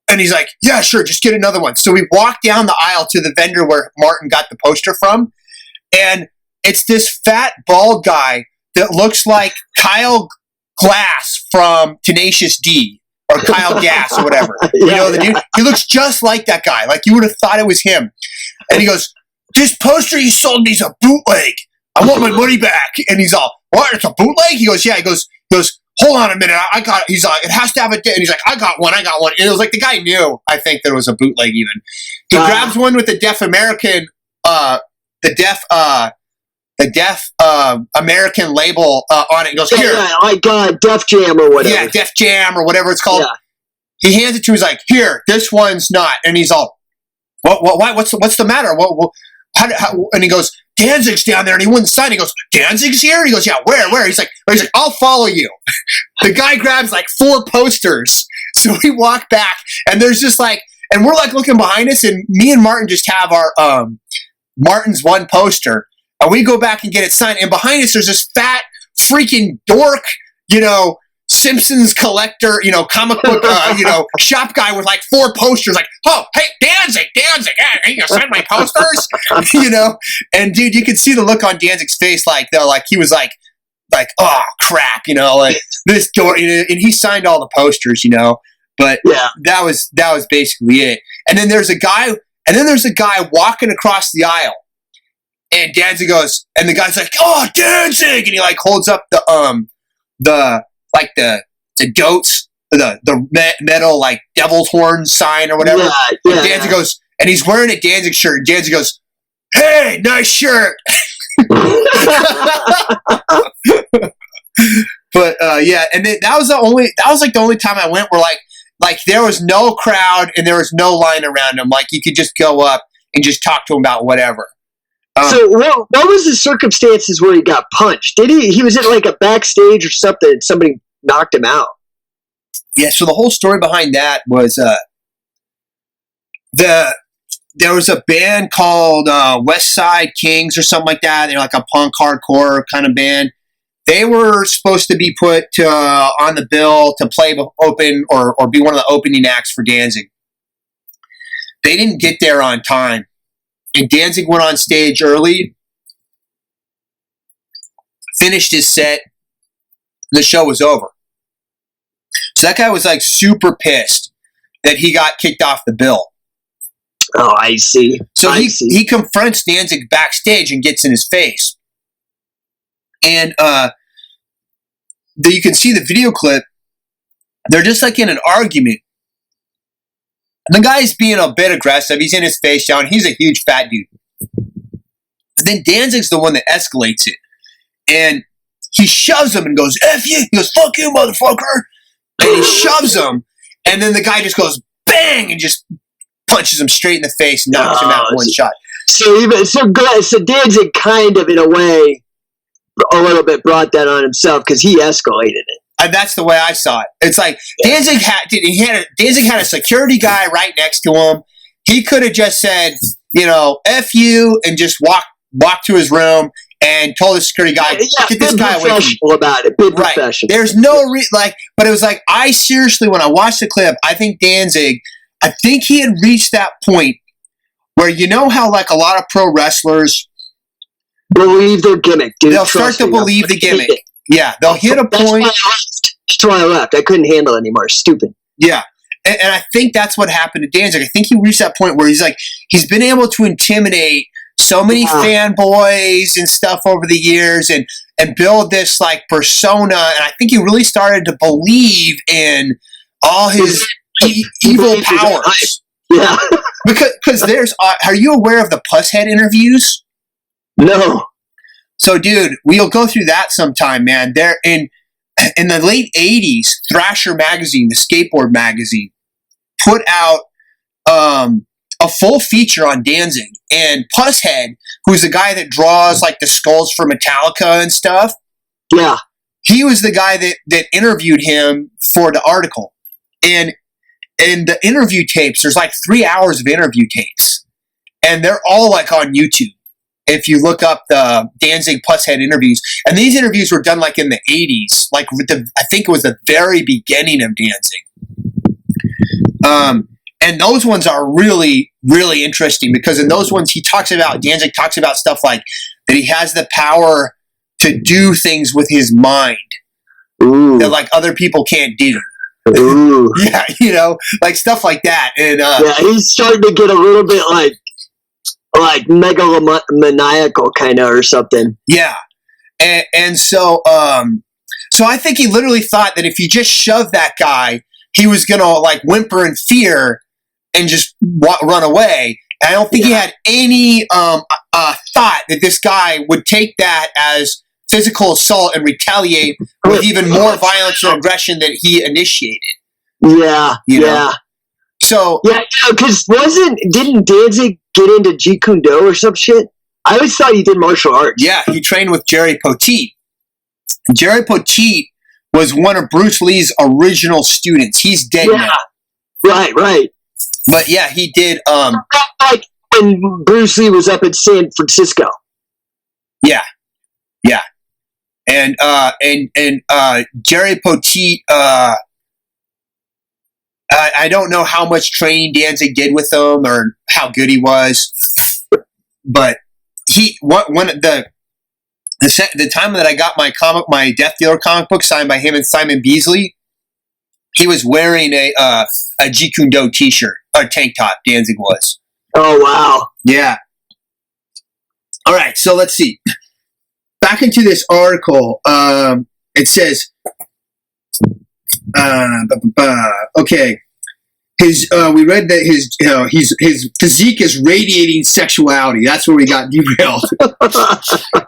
And he's like, "Yeah, sure, just get another one." So we walk down the aisle to the vendor where Martin got the poster from, and it's this fat bald guy that looks like Kyle Glass from Tenacious D. Or Kyle Gass or whatever. You know the dude? He looks just like that guy. Like you would have thought it was him. And he goes, "This poster you sold me is a bootleg. I want my money back." And he's all, "What? It's a bootleg?" He goes, "Yeah." He goes, "Hold on a minute. I got it." He's like, "It has to have a date." And he's like, I got one. And it was like the guy knew, I think, that it was a bootleg even. He grabs one with the Deaf American, American label on it and goes, "Here." Yeah, like Def Jam or whatever. Yeah, Def Jam or whatever it's called. Yeah. He hands it to him. He's like, "Here, this one's not." And he's all, "What? Why? What's the matter?" How? And he goes, "Danzig's down there," and he wouldn't sign. He goes, "Danzig's here?" And he goes, "Yeah, where?" He's like, "I'll follow you." The guy grabs like 4 posters. So we walk back, and there's just like, and we're like looking behind us, and me and Martin just have our Martin's one poster. And we go back and get it signed. And behind us, there's this fat freaking dork, Simpsons collector, comic book, shop guy with like 4 posters. Like, oh, hey, Danzig, hey, you sign my posters, And dude, you could see the look on Danzig's face, like he was like, oh crap, like this door, and he signed all the posters, But yeah, that was basically it. And then there's a guy walking across the aisle, and Danzig goes, and the guy's like, oh, Danzig, and he like holds up the goats, the metal like devil's horn sign or whatever. Yeah, and Danzig goes, and he's wearing a Danzig shirt. And Danzig goes, hey, nice shirt. But and then that was the only time I went where like there was no crowd and there was no line around him. Like you could just go up and just talk to him about whatever. So what was the circumstances where he got punched? He was in like a backstage or something and somebody knocked him out? Yeah, so the whole story behind that was there was a band called West Side Kings or something like that. They're like a punk hardcore kind of band. They were supposed to be put on the bill to play open or be one of the opening acts for Danzig. They didn't get there on time. And Danzig went on stage early, finished his set, the show was over. So that guy was like super pissed that he got kicked off the bill. Oh, I see. So he confronts Danzig backstage and gets in his face. And you can see the video clip. They're just like in an argument. And the guy's being a bit aggressive. He's in his face down. He's a huge fat dude. But then Danzig's the one that escalates it. And he shoves him and goes, F you. He goes, fuck you, motherfucker. And he shoves him. And then the guy just goes, bang, and just punches him straight in the face and knocks him out in one shot. So Danzig kind of, in a way, a little bit brought that on himself because he escalated it. That's the way I saw it. It's like Danzig had a security guy right next to him. He could have just said, F you, and just walked to his room and told the security guy, get this guy away from me. About it. Big professional. There's no but it was like, I seriously, when I watched the clip, I think Danzig, he had reached that point where how like a lot of pro wrestlers believe their gimmick, dude. They'll start to believe the gimmick. Yeah, they'll hit a point. That's why I left. I couldn't handle it anymore. Stupid. Yeah. And I think that's what happened to Danzig. I think he reached that point where he's been able to intimidate so many fanboys and stuff over the years and build this like persona. And I think he really started to believe in all his evil powers. Yeah. Because are you aware of the Pusshead interviews? No. So, dude, we'll go through that sometime, man. They're in the late 80s, Thrasher magazine, the skateboard magazine, put out a full feature on Danzig. And Pusshead, who's the guy that draws like the skulls for Metallica and stuff, yeah, he was the guy that interviewed him for the article. And in the interview tapes, there's like 3 hours of interview tapes, and they're all like on YouTube. If you look up the Danzig Pusshead interviews, and these interviews were done like in the 80s, like I think it was the very beginning of Danzig. And those ones are really, really interesting because in those ones Danzig talks about stuff like that he has the power to do things with his mind that like other people can't do. Ooh. Yeah, like stuff like that. And he's starting to get a little bit like megalomaniacal kind of or something. Yeah. And so I think he literally thought that if you just shoved that guy, he was going to like whimper in fear and just run away. And I don't think he had any thought that this guy would take that as physical assault and retaliate with even more violence or aggression than he initiated. Yeah. Yeah. So because didn't Danzig get into Jeet Kune Do or some shit? I always thought he did martial arts. Yeah, he trained with Jerry Poteet. Jerry Poteet was one of Bruce Lee's original students. He's dead now. Right. But yeah, he did. Like when Bruce Lee was up in San Francisco. Yeah, yeah, and Jerry Poteet. I don't know how much training Danzig did with him or how good he was, but the time that I got my Death Dealer comic book signed by him and Simon Beasley, he was wearing a Jeet Kune Do t-shirt or tank top. Danzig was. Oh wow! Yeah. All right, so let's see. Back into this article, it says, okay, we read that his physique is radiating sexuality. That's where we got derailed.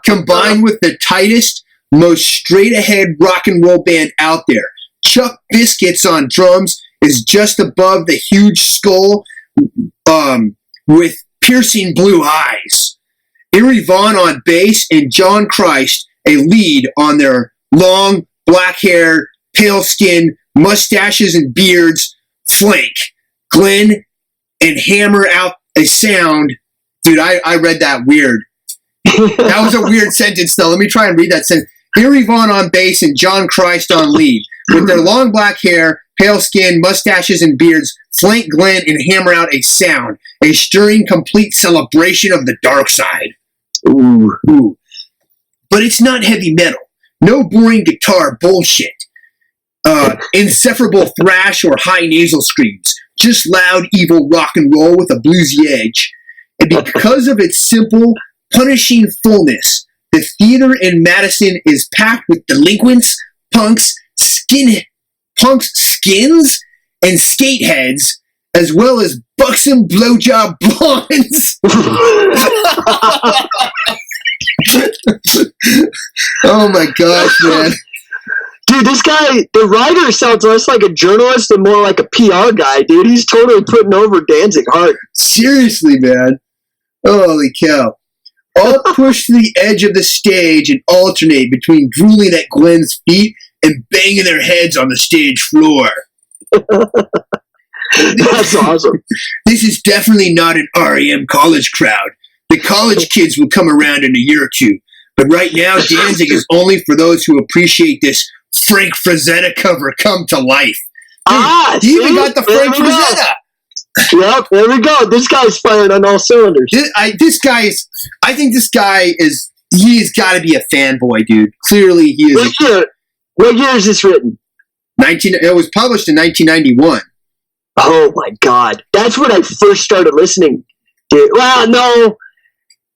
Combined with the tightest, most straight-ahead rock and roll band out there. Chuck Biscuits on drums is just above the huge skull with piercing blue eyes. Eerie Von on bass and John Christ a lead on their long, black hair, pale skin, mustaches and beards flank Glenn and hammer out a sound. Dude, I read that weird. That was a weird sentence, though. Let me try and read that sentence. Eerie Von on bass and John Christ on lead. With their long black hair, pale skin, mustaches, and beards, flank Glenn and hammer out a sound. A stirring, complete celebration of the dark side. Ooh. But it's not heavy metal. No boring guitar bullshit. Insufferable thrash or high nasal screams. Just loud, evil rock and roll with a bluesy edge. And because of its simple, punishing fullness, the theater in Madison is packed with delinquents, punks, skins, and skateheads, as well as buxom blowjob blondes. Oh my gosh, man. Dude, this guy, the writer sounds less like a journalist and more like a PR guy, dude. He's totally putting over Danzig hard. Seriously, man. Holy cow. All push to the edge of the stage and alternate between drooling at Glenn's feet and banging their heads on the stage floor. That's awesome. This is definitely not an REM college crowd. The college kids will come around in a year or two. But right now, Danzig is only for those who appreciate this Frank Frazetta cover come to life. Dude, he even got the Frank Frazetta. Yep, there we go. This guy's firing on all cylinders. I think this guy is, he's got to be a fanboy, dude. Clearly he is. What year is this written? It was published in 1991. Oh my God. That's when I first started listening. Dude. Well, no.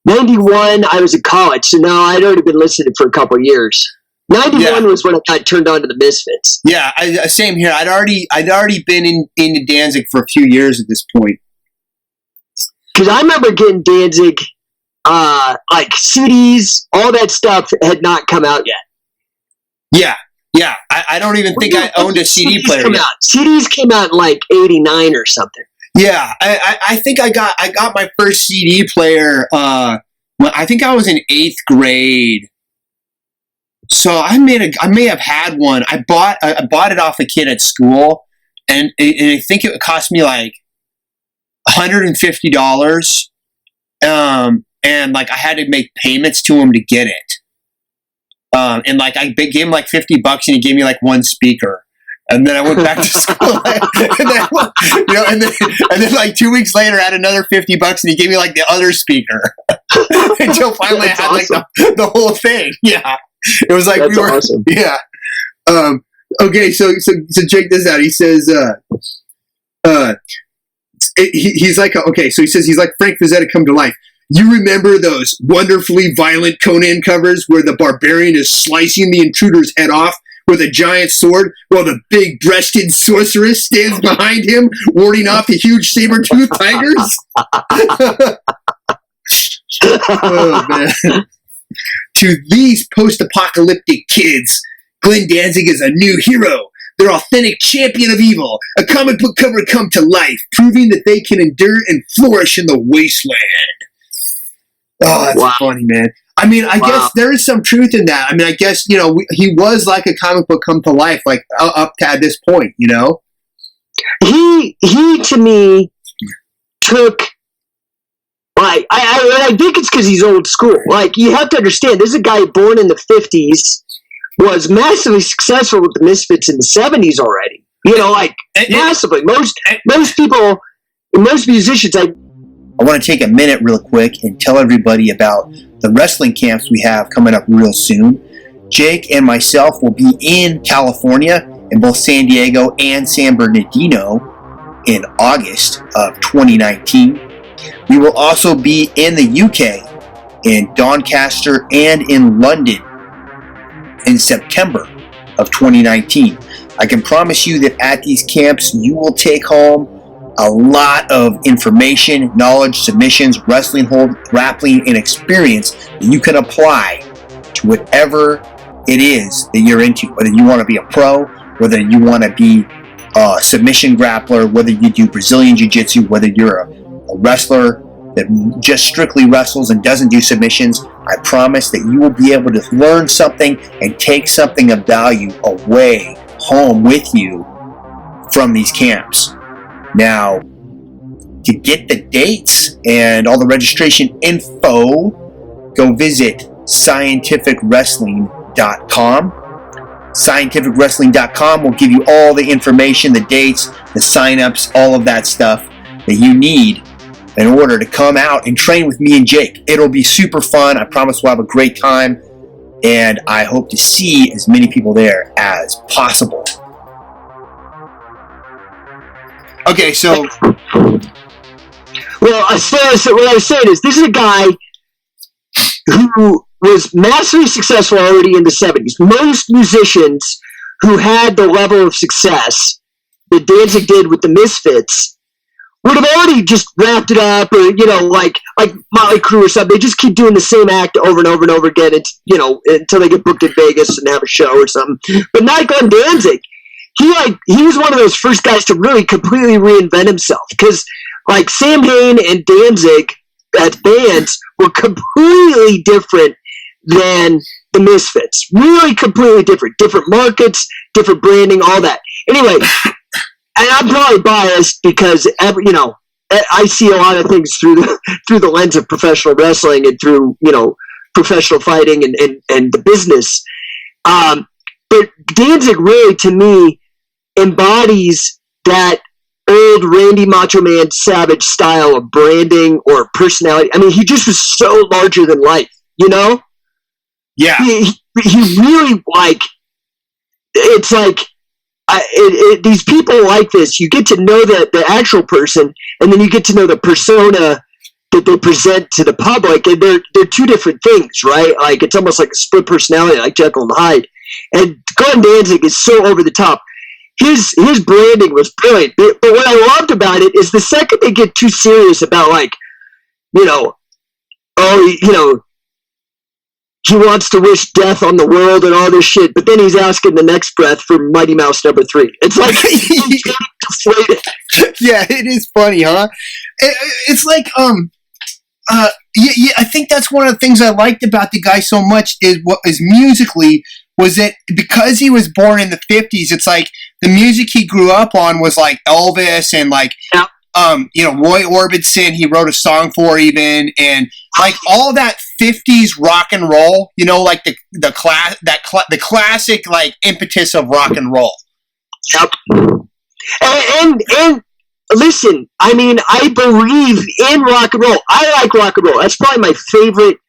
91, I was in college, so no, I'd already been listening for a couple of years. 91 was when I got turned on to the Misfits. Yeah, same here. I'd already been into Danzig for a few years at this point. Because I remember getting Danzig, like CDs, all that stuff had not come out yet. Yeah. I don't even think I owned a CD player yet. CDs came out in like 89 or something. Yeah, I think I got my first CD player. I think I was in 8th grade. So I may have had one. I bought it off a kid at school, and I think it cost me like $150. And like I had to make payments to him to get it. And like I gave him like $50, and he gave me like one speaker. And then I went back to school, and then like 2 weeks later, I had another $50, and he gave me like the other speaker until finally I had like the whole thing. Yeah, it was like awesome. Yeah. Okay, so check this out. He says, he's like, okay, so he says he's like Frank Frazetta come to life. You remember those wonderfully violent Conan covers where the barbarian is slicing the intruder's head off with a giant sword while the big-breasted sorceress stands behind him, warding off the huge saber-toothed tigers? Oh, man. To these post-apocalyptic kids, Glenn Danzig is a new hero, their authentic champion of evil, a comic book cover come to life, proving that they can endure and flourish in the wasteland. Oh, that's funny, man. I mean, I guess there is some truth in that. I mean, I guess, he was like a comic book come to life, like up to at this point, He to me took Like, I think it's because he's old school. Like, you have to understand, this is a guy born in the 50s, was massively successful with the Misfits in the 70s already. You know, like, massively. Most people, most musicians, I want to take a minute real quick and tell everybody about the wrestling camps we have coming up real soon. Jake and myself will be in California, in both San Diego and San Bernardino in August of 2019. We will also be in the UK, in Doncaster and in London in September of 2019. I can promise you that at these camps, you will take home a lot of information, knowledge, submissions, wrestling hold, grappling, and experience that you can apply to whatever it is that you're into. Whether you want to be a pro, whether you want to be a submission grappler, whether you do Brazilian Jiu-Jitsu, whether you're a wrestler that just strictly wrestles and doesn't do submissions, I promise that you will be able to learn something and take something of value away home with you from these camps. Now, to get the dates and all the registration info, go visit scientificwrestling.com. Scientificwrestling.com will give you all the information, the dates, the signups, all of that stuff that you need in order to come out and train with me and Jake. It'll be super fun. I promise we'll have a great time, and I hope to see as many people there as possible. Okay, so... Well, what I was saying is, this is a guy who was massively successful already in the 70s. Most musicians who had the level of success that Danzig did with the Misfits would have already just wrapped it up, or, you know, like Motley Crue or something. They just keep doing the same act over and over and over again, until they get booked in Vegas and have a show or something. But not Glenn Danzig. He was one of those first guys to really completely reinvent himself, because like Sam Hain and Danzig as bands were completely different than the Misfits. Really completely different. Different markets, different branding, all that. Anyway, and I'm probably biased because I see a lot of things through the lens of professional wrestling and through professional fighting and the business. But Danzig really, to me, embodies that old Randy Macho Man Savage style of branding or personality. I mean, he just was so larger than life, Yeah. He really, it's like, these people like this, you get to know the actual person, and then you get to know the persona that they present to the public, and they're two different things, right? Like, it's almost like a split personality, like Jekyll and Hyde. And Glenn Danzig is so over the top. His branding was brilliant. But what I loved about it is the second they get too serious about, he wants to wish death on the world and all this shit, but then he's asking the next breath for Mighty Mouse number 3. It's like deflated. Yeah, it is funny, huh? It's like, I think that's one of the things I liked about the guy so much is musically was that because he was born in the 50s, it's like the music he grew up on was like Elvis and like, Roy Orbison, he wrote a song for even, and like all that 50s rock and roll, like the classic like impetus of rock and roll. Yep. And listen, I mean, I believe in rock and roll. I like rock and roll. That's probably my favorite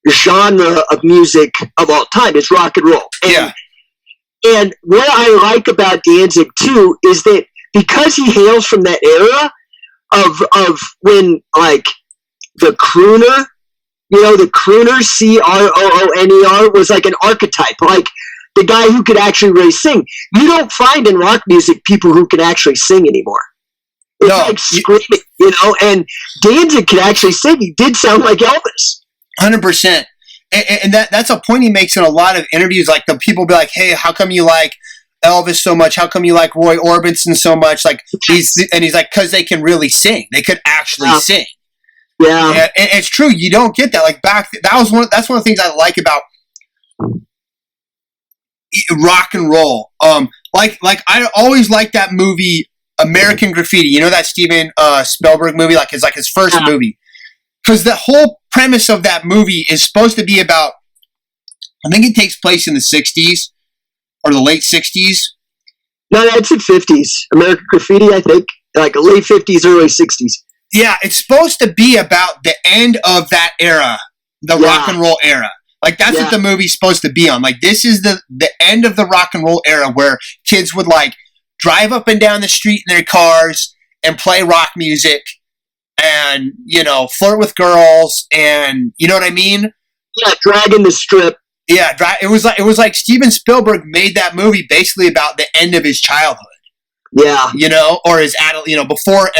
genre of music of all time is rock and roll. And what I like about Danzig too is that because he hails from that era of when like the crooner, the crooner CROONER was like an archetype, like the guy who could actually really sing. You don't find in rock music people who can actually sing anymore. It's like screaming, and Danzig could actually sing. He did sound like Elvis. 100%. And that's a point he makes in a lot of interviews. Like the people be like, "Hey, how come you like Elvis so much? How come you like Roy Orbison so much?" Like he's like, "Cause they can really sing. They could actually sing." Yeah, and it's true. You don't get that. Like that's one of the things I like about rock and roll. Like I always liked that movie American Graffiti. That Steven Spielberg movie. Like it's like his first movie. because the whole premise of that movie is supposed to be about, I think it takes place in the 60s or the late 60s. No, it's the 50s. American Graffiti, I think. Like late 50s, early 60s. Yeah, it's supposed to be about the end of that era, the rock and roll era. Like, that's what the movie's supposed to be on. Like, this is the end of the rock and roll era where kids would, like, drive up and down the street in their cars and play rock music and, you know, flirt with girls and, you know what I mean? Yeah, dragging the strip. Yeah, it was like Steven Spielberg made that movie basically about the end of his childhood. Yeah, you know, or his adult, you know, before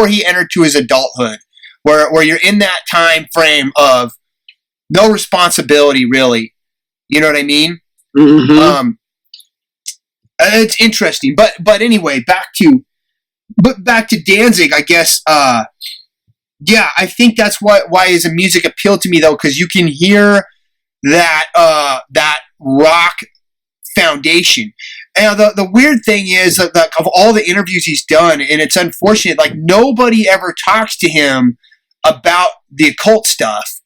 he entered to his adulthood, where you're in that time frame of no responsibility, really. You know what I mean? Mm-hmm. It's interesting, but anyway, back to Danzig, I guess. Yeah, I think that's why his music appealed to me, though, because you can hear that rock foundation. And the weird thing is that of all the interviews he's done, and it's unfortunate, like, nobody ever talks to him about the occult stuff.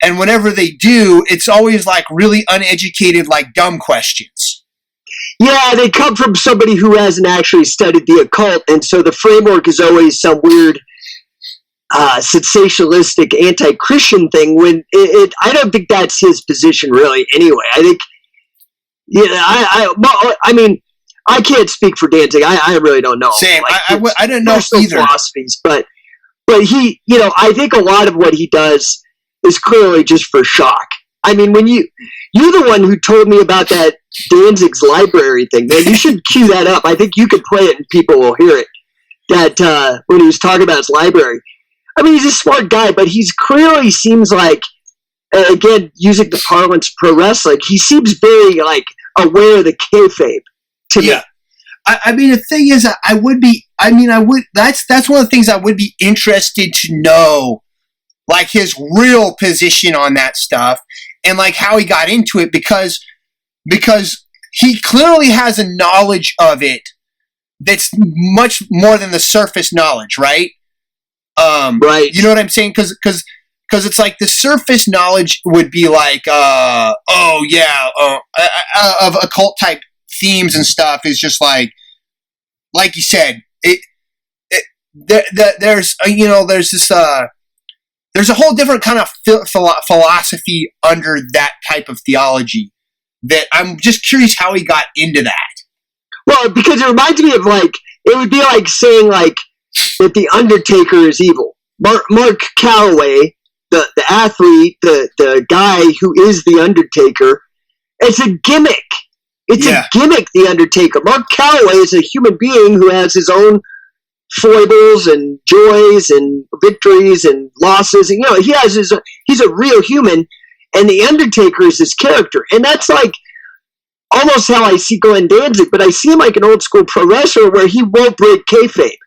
And whenever they do, it's always like really uneducated, like dumb questions. Yeah, they come from somebody who hasn't actually studied the occult, and so the framework is always some weird sensationalistic anti-Christian thing when I don't think that's his position really anyway. I think, I mean, I can't speak for Danzig. I really don't know. Same. Like, I don't know either. Philosophies, but he, you know, I think a lot of what he does is clearly just for shock. I mean, when you're the one who told me about that Danzig's library thing, man, you should cue that up. I think you could play it and people will hear it. That when he was talking about his library. I mean, he's a smart guy, but he's clearly seems like, again, using the parlance of pro wrestling, he seems very, like, aware of the kayfabe to me. I mean, the thing is, that's one of the things I would be interested to know, like, his real position on that stuff and, like, how he got into it because he clearly has a knowledge of it that's much more than the surface knowledge, right? Right. You know what I'm saying? Because it's like the surface knowledge would be like, of occult type themes and stuff is just like you said, there's this there's a whole different kind of philosophy under that type of theology that I'm just curious how he got into that. Well, because it reminds me of, like, it would be like saying, like, that the Undertaker is evil. Mark Calloway, the athlete, the guy who is the Undertaker, it's a gimmick. It's a gimmick, the Undertaker. Mark Calloway is a human being who has his own foibles and joys and victories and losses. And, you know, he's a real human, and the Undertaker is his character. And that's like almost how I see Glenn Danzig, but I see him like an old school pro wrestler where he won't break kayfabe.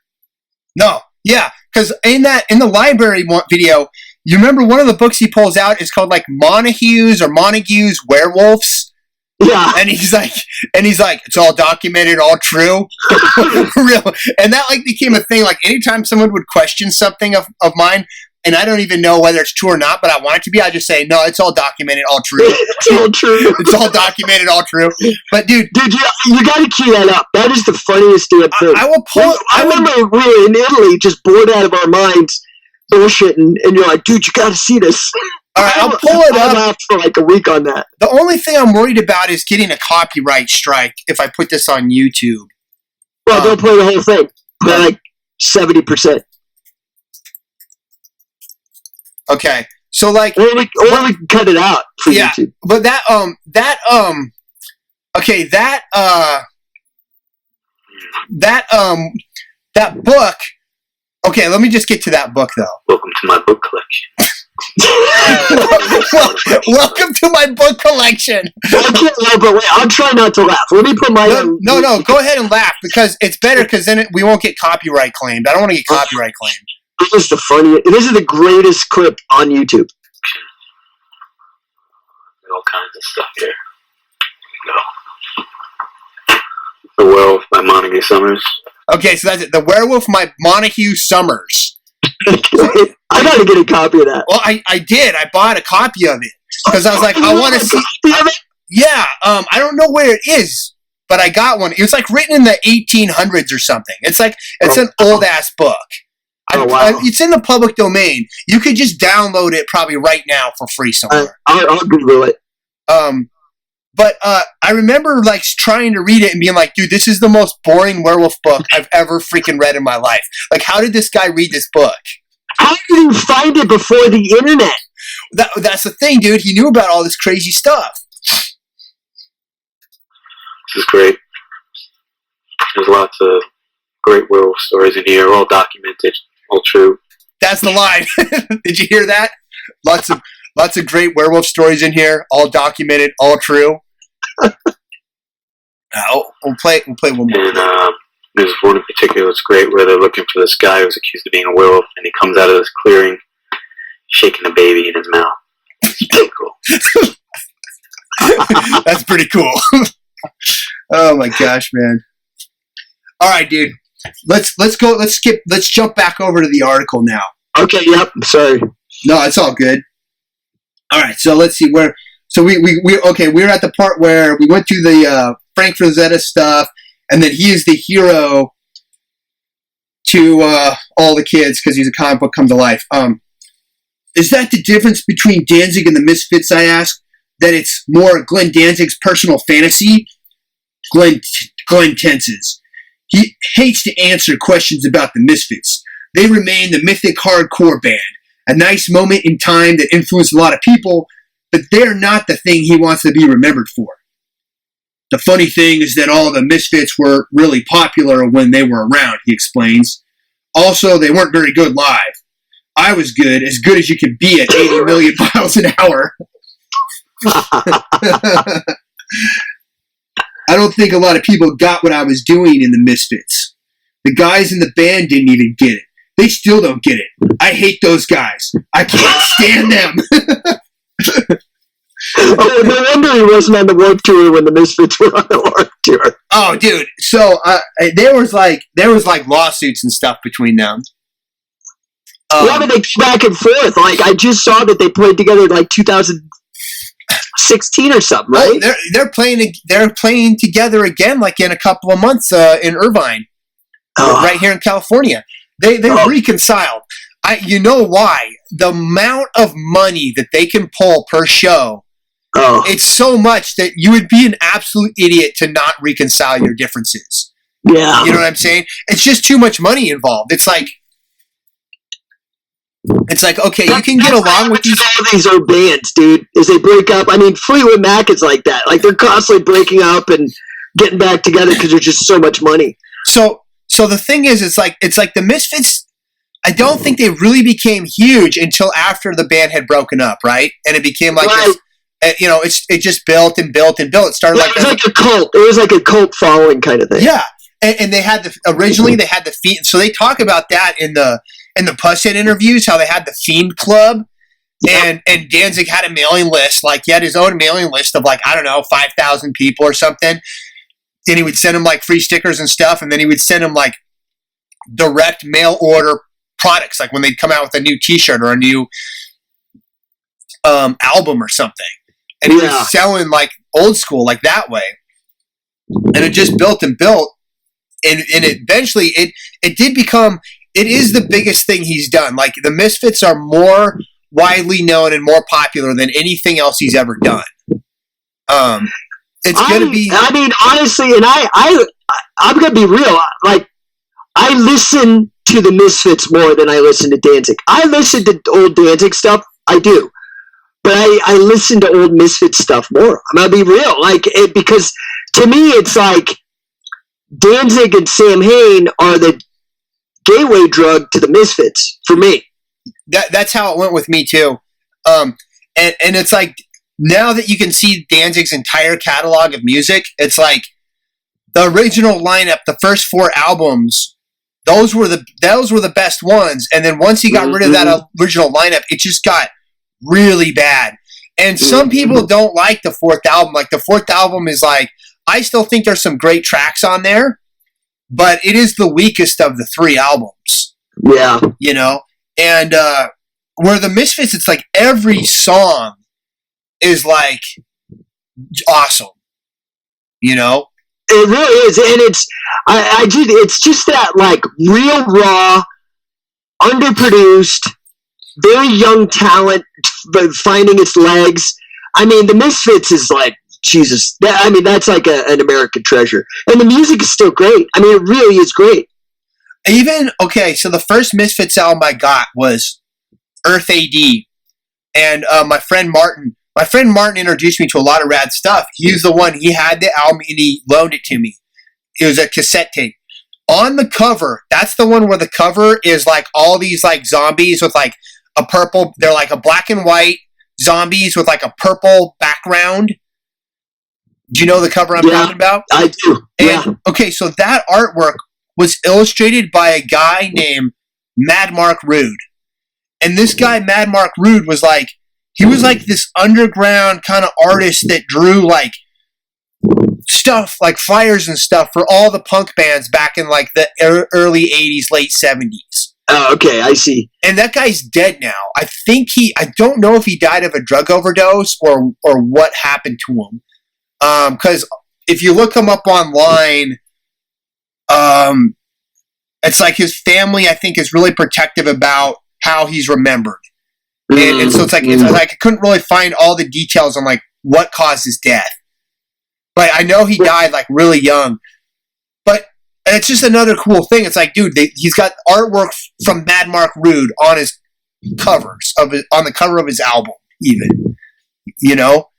No, yeah, because in the library video, you remember one of the books he pulls out is called like Montague's Werewolves. Yeah, and he's like, it's all documented, all true, real, and that like became a thing. Like anytime someone would question something of mine, and I don't even know whether it's true or not, but I want it to be, I just say, no, it's all documented, all true. It's all true. It's all documented, all true. But dude, you got to key that up. That is the funniest damn thing. I will pull it. I remember we were in Italy, just bored out of our minds, bullshit, and you're like, dude, you got to see this. All right, I'll pull it up. I laughed for like a week on that. The only thing I'm worried about is getting a copyright strike if I put this on YouTube. Well, don't play the whole thing. Play like 70%. Okay, so like, or we can cut it out for YouTube. But that book. Okay, let me just get to that book though. Welcome to my book collection. Welcome to my book collection. I can't laugh, but wait, I'll try not to laugh. Let me put my no. Go ahead and laugh because it's better because then we won't get copyright claimed. I don't want to get copyright claimed. This is the funniest. This is the greatest clip on YouTube. All kinds of stuff here. No. The Werewolf by Montague Summers. Okay, so that's it. The Werewolf by Montague Summers. I got to get a copy of that. Well, I did. I bought a copy of it because I was like, I want to see. Yeah, I don't know where it is, but I got one. It was like written in the 1800s or something. It's an old ass book. Wow. It's in the public domain. You could just download it probably right now for free somewhere. I'll Google it. But I remember like trying to read it and being like, dude, this is the most boring werewolf book I've ever freaking read in my life. Like, how did this guy read this book? How did you find it before the internet? That's the thing, dude. He knew about all this crazy stuff. This is great. There's lots of great werewolf stories in here, all documented, all true. That's the line. Did you hear that? Lots of great werewolf stories in here, all documented, all true. We'll play one more. And there's one in particular that's great where they're looking for this guy who's accused of being a werewolf, and he comes out of this clearing shaking a baby in his mouth. It's pretty cool. That's pretty cool. Oh my gosh, man. All right, dude. Let's jump back over to the article now. Okay, yep. Sorry. No, it's all good. All right, so let's see where. So we're at the part where we went through the Frank Frazetta stuff, and then he is the hero to all the kids because he's a comic book come to life. Is that the difference between Danzig and the Misfits? I asked. That it's more Glenn Danzig's personal fantasy. Glenn tenses. He hates to answer questions about the Misfits. They remain the mythic hardcore band, a nice moment in time that influenced a lot of people, but they're not the thing he wants to be remembered for. The funny thing is that all the Misfits were really popular when they were around, he explains. Also, they weren't very good live. I was good as you could be at 80 million miles an hour. I don't think a lot of people got what I was doing in the Misfits. The guys in the band didn't even get it. They still don't get it. I hate those guys. I can't stand them. Oh, no wonder he wasn't on the Warped Tour when the Misfits were on the Warped Tour. Oh, dude. So there was like lawsuits and stuff between them. Yeah, but they back and forth. Like I just saw that they played together like 2016 or something, right? Oh, they're playing together again, like in a couple of months in Irvine, right here in California. They reconciled. You know why? The amount of money that they can pull per show. Oh. It's so much that you would be an absolute idiot to not reconcile your differences. Yeah. You know what I'm saying? It's just too much money involved. It's like, okay, you can get along with these. All these old bands, dude, as they break up. I mean, Fleetwood Mac is like that. Like they're constantly breaking up and getting back together because there's just so much money. So the thing is, it's like the Misfits. I don't think they really became huge until after the band had broken up, right? And it became like this. It just built and built and built. It started it was like a cult. It was like a cult following kind of thing. Yeah, and they had originally they had the Fiend. So they talk about that in the Pusshead interviews, how they had the Fiend Club, and Danzig had a mailing list. Like he had his own mailing list of 5,000 people or something. And he would send them like free stickers and stuff, and then he would send them like direct mail order products, like when they'd come out with a new T-shirt or a new album or something. And he was selling like old school, like that way. And it just built and built. And eventually it did become, it is the biggest thing he's done. Like the Misfits are more widely known and more popular than anything else he's ever done. It's going to be. I mean, honestly, and I'm going to be real. Like, I listen to the Misfits more than I listen to Danzig. I listen to old Danzig stuff. I do. But I listen to old Misfit stuff more. I'm going to be real. Because to me, it's like Danzig and Sam Hain are the gateway drug to the Misfits for me. That's how it went with me too. And it's like, now that you can see Danzig's entire catalog of music, it's like the original lineup, the first 4 albums, those were the best ones. And then once he got rid of that original lineup, it just got really bad. And some people don't like the 4th album. Like the 4th album is like, I still think there's some great tracks on there, but it is the weakest of the 3 albums. Yeah. You know? And where the Misfits, it's like every song is like awesome, you know? It really is, and it's just that like real raw, underproduced, very young talent finding its legs. I mean, the Misfits is like Jesus. That's like an American treasure, and the music is still great. I mean, it really is great. So the first Misfits album I got was Earth AD, and my friend Martin introduced me to a lot of rad stuff. He had the album and he loaned it to me. It was a cassette tape. On the cover, that's the one where the cover is like all these like zombies with like a purple, they're like a black and white zombies with like a purple background. Do you know the cover I'm talking about? I do. Okay, so that artwork was illustrated by a guy named Mad Mark Rude. And this guy, Mad Mark Rude, was like this underground kind of artist that drew like stuff, like flyers and stuff for all the punk bands back in like the early 80s, late 70s. Oh, okay, I see. And that guy's dead now. I don't know if he died of a drug overdose or what happened to him. Because if you look him up online, it's like his family, I think, is really protective about how he's remembered. And so it's like I couldn't really find all the details on like what caused his death. But I know he died like really young. But it's just another cool thing. It's like, dude, he's got artwork from Mad Mark Rude on his covers on the cover of his album, even. You know?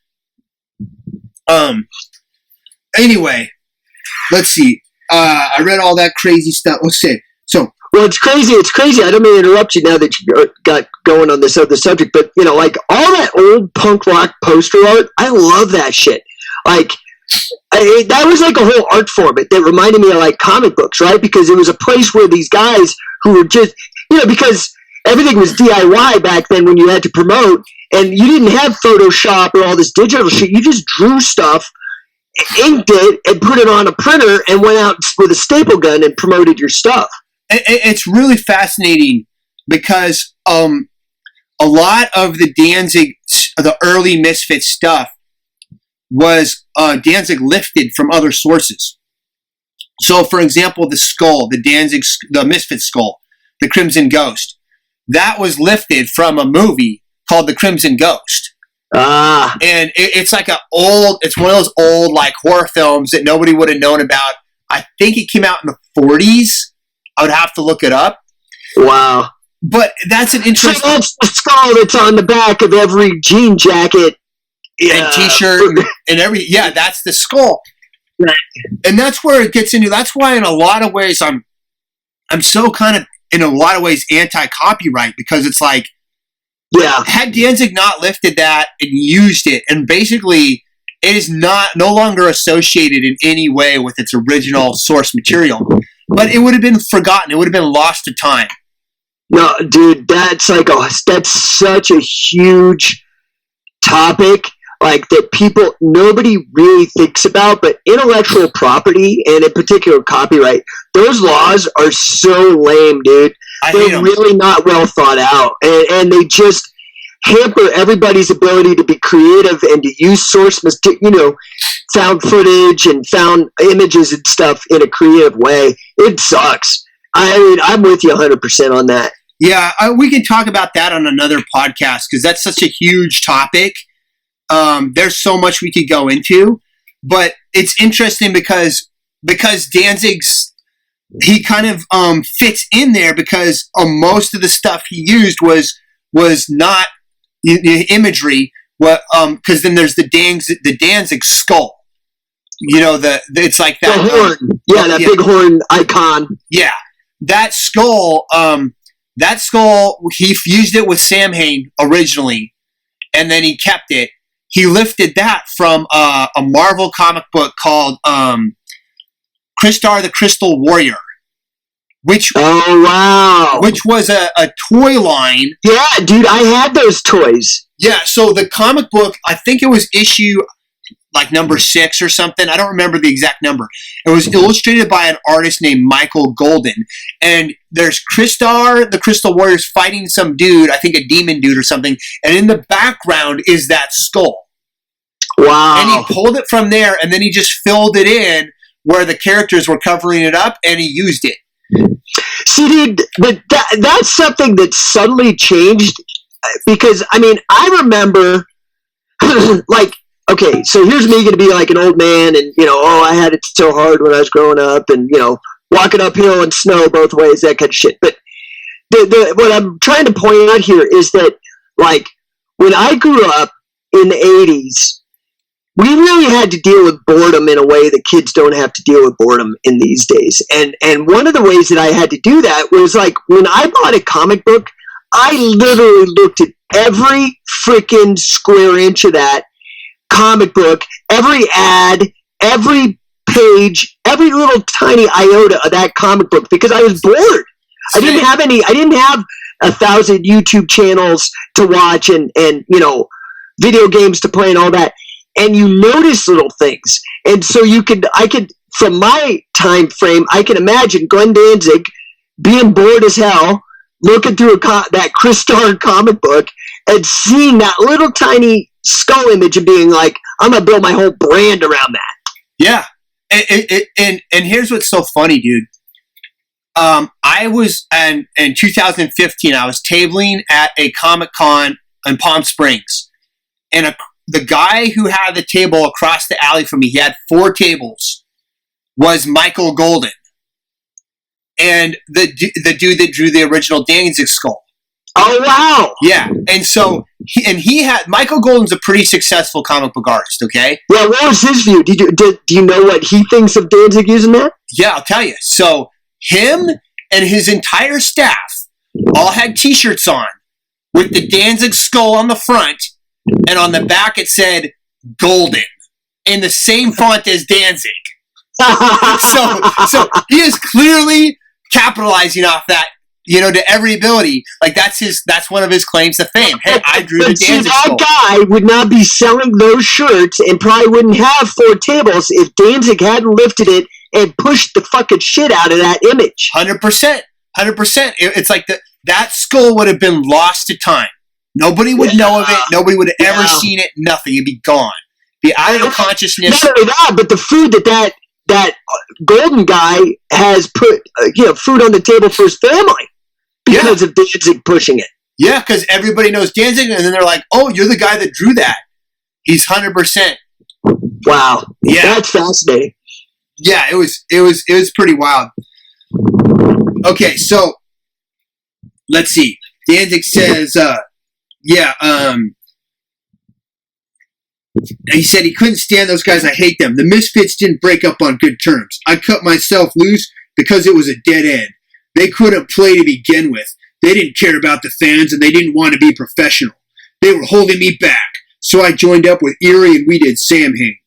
Anyway, let's see. I read all that crazy stuff. Let's see. So, well, it's crazy. I don't mean to interrupt you now that you got going on this other subject, but you know, like all that old punk rock poster art, I love that shit. Like, that was like a whole art form. That reminded me of like comic books, right? Because it was a place where these guys who were just, you know, because everything was DIY back then when you had to promote, and you didn't have Photoshop or all this digital shit. You just drew stuff, inked it, and put it on a printer, and went out with a staple gun and promoted your stuff. It's really fascinating because a lot of the Danzig, the early Misfit stuff was Danzig lifted from other sources. So, for example, the skull, the Misfit skull, the Crimson Ghost, that was lifted from a movie called The Crimson Ghost. And it's like it's one of those old like horror films that nobody would have known about. I think it came out in the 40s. I would have to look it up. Wow. But that's an interesting... So that's the skull that's on the back of every jean jacket. And t-shirt and every... Yeah, that's the skull. Right. And that's where it gets into... That's why in a lot of ways I'm so kind of, in a lot of ways, anti-copyright, because it's like... Yeah. Had Danzig not lifted that and used it, and basically it is no longer associated in any way with its original source material. But it would have been forgotten. It would have been lost to time. No, dude, that's such a huge topic, like that nobody really thinks about, but intellectual property and in particular copyright, those laws are so lame, dude. They're really not well thought out, and they just hamper everybody's ability to be creative and to use found footage and found images and stuff in a creative way. It sucks. I mean, I'm with you 100% on that. Yeah, we can talk about that on another podcast because that's such a huge topic. There's so much we could go into, but it's interesting because Danzig's, he kind of fits in there because most of the stuff he used was not imagery. Because then there's the Danzig skull. You know, it's like that the horn. That big horn icon. Yeah, that skull. He used it with Samhain originally, and then he kept it. He lifted that from a Marvel comic book called Crystar the Crystal Warrior, which was a toy line. Yeah, dude, I had those toys. Yeah, so the comic book, I think it was like number 6 or something. I don't remember the exact number. It was illustrated by an artist named Michael Golden. And there's Crystar, the Crystal Warriors, fighting some dude, I think a demon dude or something. And in the background is that skull. Wow. And he pulled it from there, and then he just filled it in where the characters were covering it up, and he used it. See, dude, that's something that suddenly changed because, I mean, I remember, like, okay, so here's me going to be like an old man and, I had it so hard when I was growing up and, walking uphill in snow both ways, that kind of shit. But what I'm trying to point out here is that, like, when I grew up in the 80s, we really had to deal with boredom in a way that kids don't have to deal with boredom in these days. And one of the ways that I had to do that was, like, when I bought a comic book, I literally looked at every freaking square inch of that comic book, every ad, every page, every little tiny iota of that comic book because I was bored. I didn't have 1,000 YouTube channels to watch and video games to play and all that. And you notice little things. And so I could, from my time frame, I can imagine Glenn Danzig being bored as hell, looking through that Crystar comic book and seeing that little tiny skull image and being like, I'm going to build my whole brand around that. Yeah. And here's what's so funny, dude. I was, in 2015, I was tabling at a Comic-Con in Palm Springs. And the guy who had the table across the alley from me, he had 4 tables, was Michael Golden. And the dude that drew the original Danzig skull. Oh, wow. Yeah. And so, Michael Golden's a pretty successful comic book artist, okay? Yeah, what was his view? Do you know what he thinks of Danzig using that? Yeah, I'll tell you. So, him and his entire staff all had T-shirts on with the Danzig skull on the front, and on the back it said Golden in the same font as Danzig. so he is clearly capitalizing off that, to every ability. Like that's one of his claims to fame. Hey, I drew the Danzig skull. That guy would not be selling those shirts and probably wouldn't have 4 tables if Danzig hadn't lifted it and pushed the fucking shit out of that image. 100%. It's like that skull would have been lost to time. Nobody would know of it. Nobody would have ever seen it. Nothing. It'd be gone. Be out of consciousness. Not only that, but the food that Golden guy has put, food on the table for his family because of Danzig pushing it. Yeah, because everybody knows Danzig, and then they're like, "Oh, you're the guy that drew that." He's 100%. Wow. Yeah, that's fascinating. Yeah, it was pretty wild. Okay, so let's see. Danzig says, he said he couldn't stand those guys. I hate them. The Misfits didn't break up on good terms. I cut myself loose because it was a dead end. They couldn't play to begin with. They didn't care about the fans, and they didn't want to be professional. They were holding me back. So I joined up with Erie, and we did Samhain.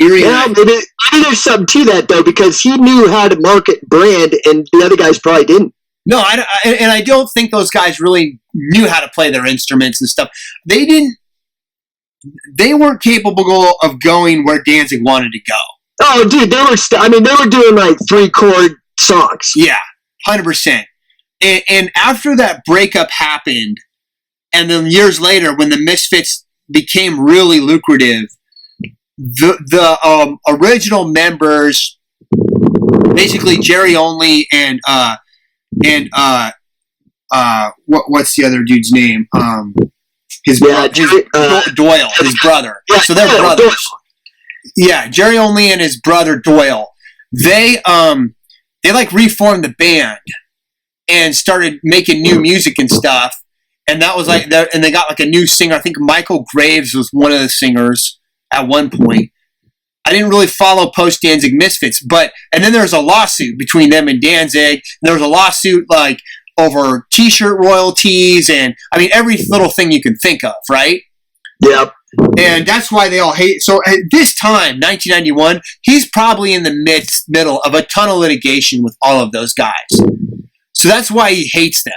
Maybe there's something to that, though, because he knew how to market brand, and the other guys probably didn't. No, I don't think those guys really knew how to play their instruments and stuff. They weren't capable of going where Danzig wanted to go. Oh, dude, they were doing like 3-chord songs. Yeah, 100%. And after that breakup happened, and then years later, when the Misfits became really lucrative, the original members, basically Jerry Only and what's the other dude's name? Doyle, his brother. Yeah, so they're brothers. Doyle. Yeah, Jerry Only and his brother Doyle. They like reformed the band and started making new music and stuff. And that was like, and they got like a new singer. I think Michael Graves was one of the singers at one point. I didn't really follow post Danzig Misfits, and then there was a lawsuit between them and Danzig. And there was a lawsuit like over T-shirt royalties and every little thing you can think of, right? Yep. And that's why they all hate. So at this time, 1991, he's probably in the middle of a ton of litigation with all of those guys. So that's why he hates them,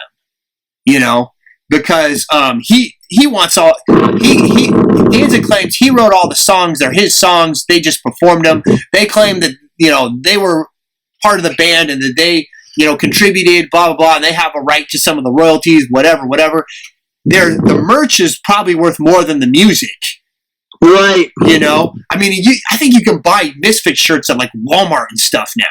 because he wants all he Danzig claims he wrote all the songs. They're his songs. They just performed them. They claim that they were part of the band and that they contributed, blah blah blah, and they have a right to some of the royalties, whatever. The merch is probably worth more than the music. Right. I mean, I think you can buy Misfit shirts at like Walmart and stuff now.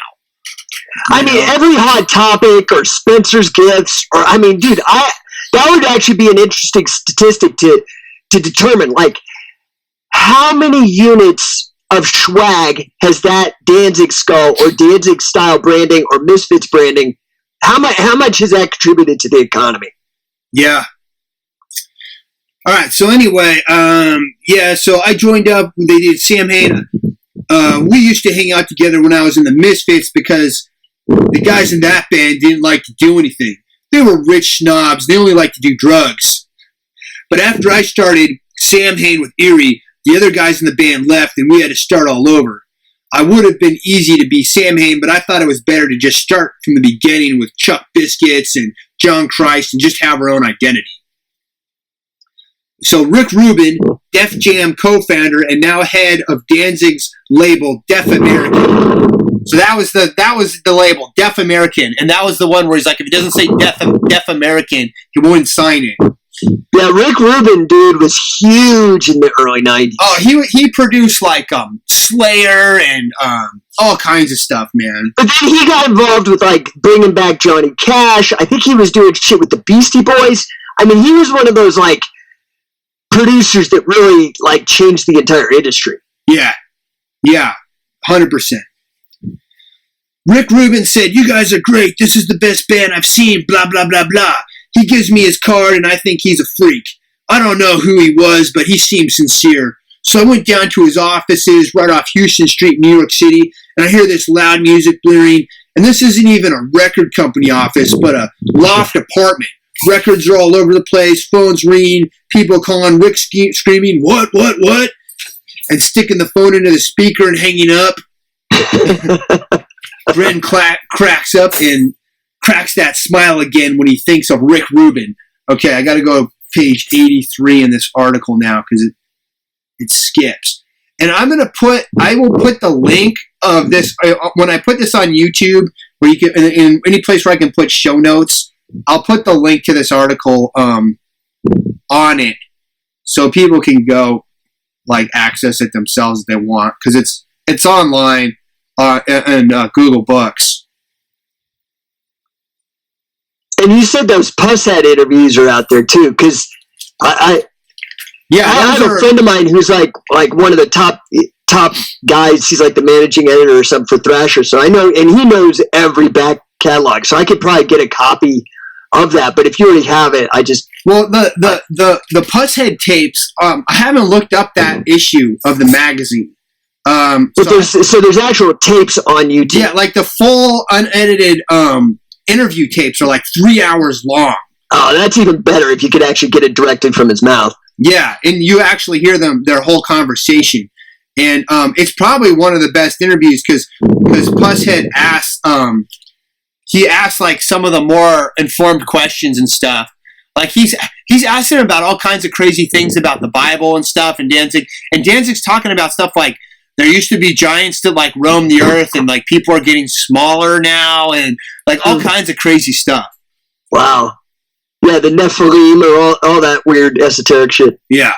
I mean, every Hot Topic or Spencer's Gifts, or I mean, dude, that would actually be an interesting statistic to determine, like, how many units of swag has that Danzig skull or Danzig style branding or Misfits branding? How much has that contributed to the economy? Yeah. All right. So anyway, so I joined up. They did Sam Hain. We used to hang out together when I was in the Misfits because the guys in that band didn't like to do anything. They were rich snobs. They only liked to do drugs. But after I started Sam Hain with Erie, the other guys in the band left and we had to start all over. I would have been easy to be Sam Hain, but I thought it was better to just start from the beginning with Chuck Biscuits and John Christ and just have our own identity. So Rick Rubin, Def Jam co-founder and now head of Danzig's label Def American. So that was the label Def American, and that was the one where he's like, if it doesn't say Def American, he wouldn't sign it. Yeah, Rick Rubin, dude, was huge in the early 90s. Oh, he produced like Slayer and all kinds of stuff, man. But then he got involved with like bringing back Johnny Cash. I think he was doing shit with the Beastie Boys. I mean, he was one of those like producers that really like changed the entire industry. Yeah, 100%. Rick Rubin said, "You guys are great. This is the best band I've seen, blah, blah, blah, blah." He gives me his card, and I think he's a freak. I don't know who he was, but he seemed sincere. So I went down to his offices right off Houston Street, New York City, and I hear this loud music blaring. And this isn't even a record company office, but a loft apartment. Records are all over the place, phones ringing, people calling, Rick screaming, what, and sticking the phone into the speaker and hanging up. Bren cracks up and cracks that smile again when he thinks of Rick Rubin. Okay, I got to go to page 83 in this article now because it skips. And I will put the link of this when I put this on YouTube, where you can in any place where I can put show notes. I'll put the link to this article on it so people can go like access it themselves if they want, because it's online and Google Books. And you said those Pusshead interviews are out there too, because I have a friend of mine who's like one of the top guys. He's like the managing editor or something for Thrasher. So I know, and he knows every back catalog. So I could probably get a copy of that. But if you already have it, the Pusshead tapes. I haven't looked up that issue of the magazine. But there's actual tapes on YouTube. Yeah, like the full unedited interview tapes are like 3 hours long. Oh, that's even better if you could actually get it directly from his mouth. Yeah, and you actually hear their whole conversation. And it's probably one of the best interviews because Pusshead asks like some of the more informed questions and stuff. Like he's asking about all kinds of crazy things about the Bible and stuff, and Danzig's talking about stuff like there used to be giants that like roam the earth, and like people are getting smaller now, and like all kinds of crazy stuff. Wow. Yeah, the Nephilim or all that weird esoteric shit. Yeah.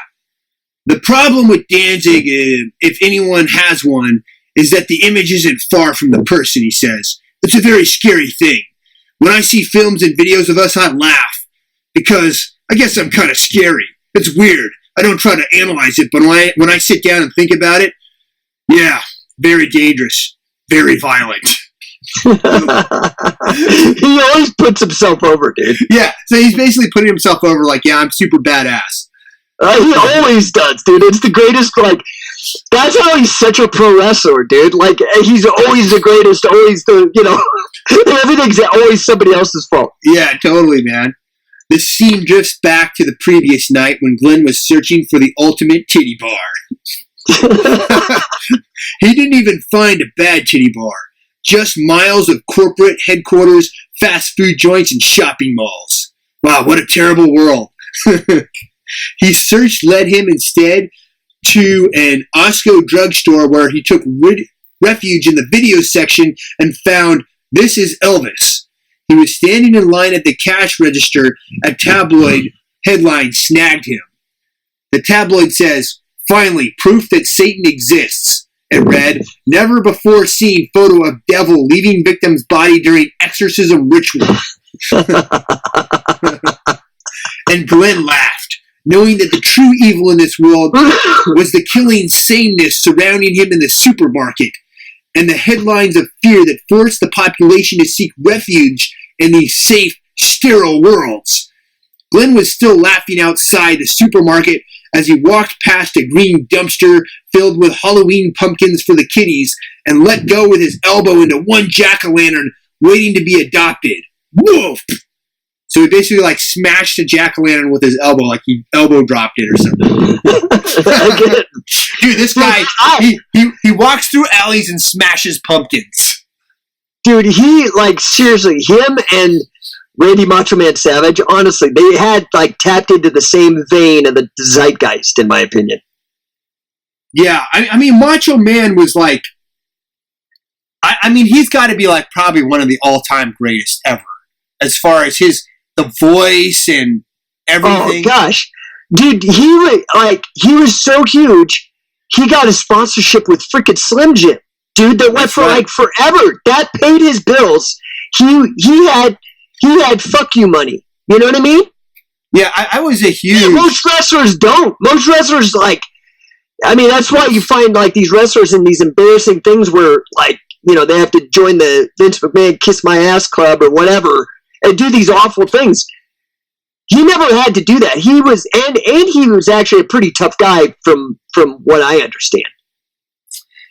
The problem with Danzig, if anyone has one, is that the image isn't far from the person, he says. It's a very scary thing. When I see films and videos of us, I laugh. Because I guess I'm kind of scary. It's weird. I don't try to analyze it, but when I sit down and think about it, yeah, very dangerous. Very violent. He always puts himself over, dude. Yeah, so he's basically putting himself over like, yeah, I'm super badass. He always does, dude. It's the greatest, like, that's how he's such a pro wrestler, dude. Like, he's always the greatest, always the, everything's always somebody else's fault. Yeah, totally, man. The scene drifts back to the previous night when Glenn was searching for the ultimate titty bar. He didn't even find a bad titty bar. Just miles of corporate headquarters, fast food joints, and shopping malls. Wow, what a terrible world. His search led him instead to an Osco drugstore where he took refuge in the video section and found This Is Elvis. He was standing in line at the cash register. A tabloid headline snagged him. The tabloid says, "Finally, proof that Satan exists." It read, "Never before seen photo of devil leaving victim's body during exorcism ritual." And Glenn laughed, knowing that the true evil in this world was the killing sameness surrounding him in the supermarket, and the headlines of fear that forced the population to seek refuge in these safe, sterile worlds. Glenn was still laughing outside the supermarket as he walked past a green dumpster filled with Halloween pumpkins for the kiddies and let go with his elbow into one jack-o'-lantern waiting to be adopted. Woof! So he basically like smashed a jack-o'-lantern with his elbow, like he elbow dropped it or something. Dude, this guy, he walks through alleys and smashes pumpkins. Dude, he, like, seriously, him and Randy Macho Man Savage, honestly, they had, like, tapped into the same vein of the zeitgeist, in my opinion. Yeah, I mean, Macho Man was like, I mean, he's got to be, like, probably one of the all-time greatest ever, as far as the voice and everything. Oh, gosh. Dude, he was so huge, he got a sponsorship with freaking Slim Jim. Dude, that went for like forever. That paid his bills. He had fuck you money. You know what I mean? Yeah, I was a huge. Yeah, most wrestlers don't. Most wrestlers that's why you find like these wrestlers in these embarrassing things where like they have to join the Vince McMahon Kiss My Ass Club or whatever and do these awful things. He never had to do that. He was and he was actually a pretty tough guy from what I understand.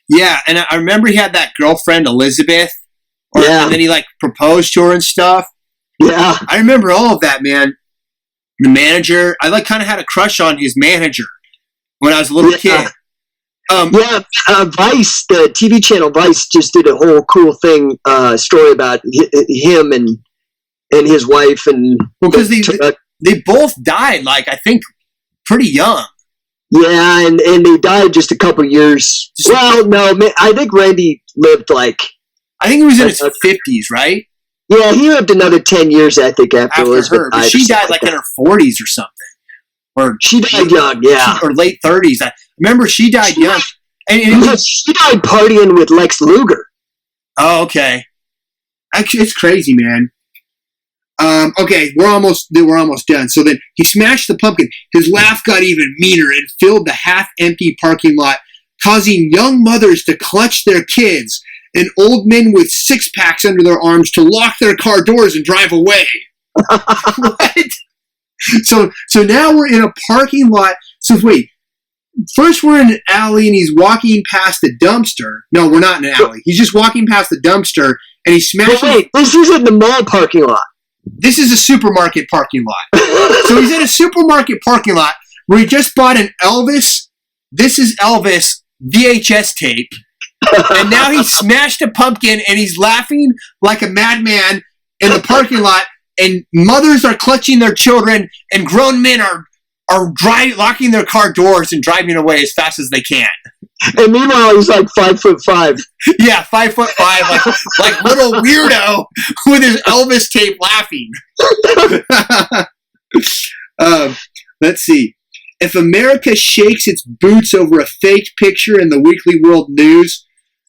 Yeah, and I remember he had that girlfriend, Elizabeth. And then he, like, proposed to her and stuff. Yeah. I remember all of that, man. The manager. I, like, kind of had a crush on his manager when I was a little kid. Vice, the TV channel Vice, just did a whole cool thing, story about him and his wife. And because they both died, like, I think, pretty young. Yeah, and they died just a couple years. Well, no, I think Randy lived like... I think he was in his 50s, right? Yeah, he lived another 10 years, I think, after Elizabeth her. But she died like in her 40s or something. Or she died young, yeah. Or late 30s. I remember she died young. She died partying with Lex Luger. Oh, okay. Actually, it's crazy, man. Okay, we're almost done. So then he smashed the pumpkin. His laugh got even meaner and filled the half-empty parking lot, causing young mothers to clutch their kids and old men with six-packs under their arms to lock their car doors and drive away. What? So now we're in a parking lot. So wait, first we're in an alley and he's walking past the dumpster. No, we're not in an alley. He's just walking past the dumpster and he smashes... Wait, this isn't the mall parking lot. This is a supermarket parking lot. So he's in a supermarket parking lot where he just bought an Elvis, This Is Elvis VHS tape, and now he smashed a pumpkin and he's laughing like a madman in the parking lot, and mothers are clutching their children and grown men are locking their car doors and driving away as fast as they can. And meanwhile, he's like 5'5". Yeah, 5'5", like little weirdo with his Elvis tape laughing. Let's see. If America shakes its boots over a fake picture in the Weekly World News,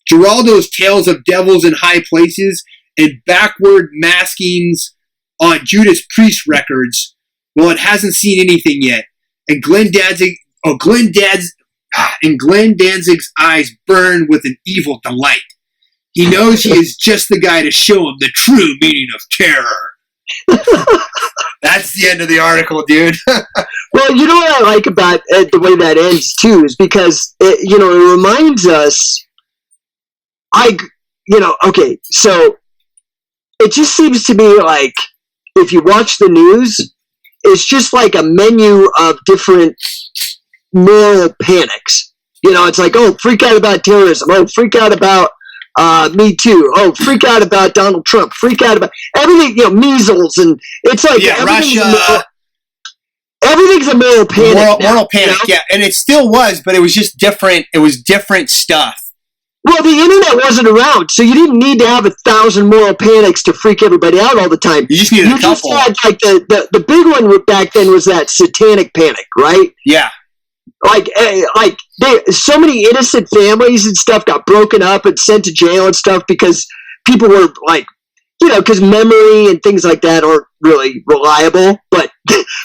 Geraldo's tales of devils in high places and backward maskings on Judas Priest records, well, it hasn't seen anything yet. And Glenn Danzig's eyes burn with an evil delight. He knows he is just the guy to show him the true meaning of terror. That's the end of the article, dude. Well, you know what I like about the way that ends, too, is because, it reminds us, okay, so it just seems to me like if you watch the news, it's just like a menu of different moral panics. It's like, oh, freak out about terrorism. Oh, freak out about Me too. Oh, freak out about Donald Trump. Freak out about everything. Measles, and it's like Russia. Everything's a moral panic. Moral panic. Yeah, and it still was, but it was just different. It was different stuff. Well, the internet wasn't around, so you didn't need to have 1,000 moral panics to freak everybody out all the time. You just needed a couple. Just had, like, the big one back then was that satanic panic, right? Yeah. So many innocent families and stuff got broken up and sent to jail and stuff because people were because memory and things like that aren't really reliable, but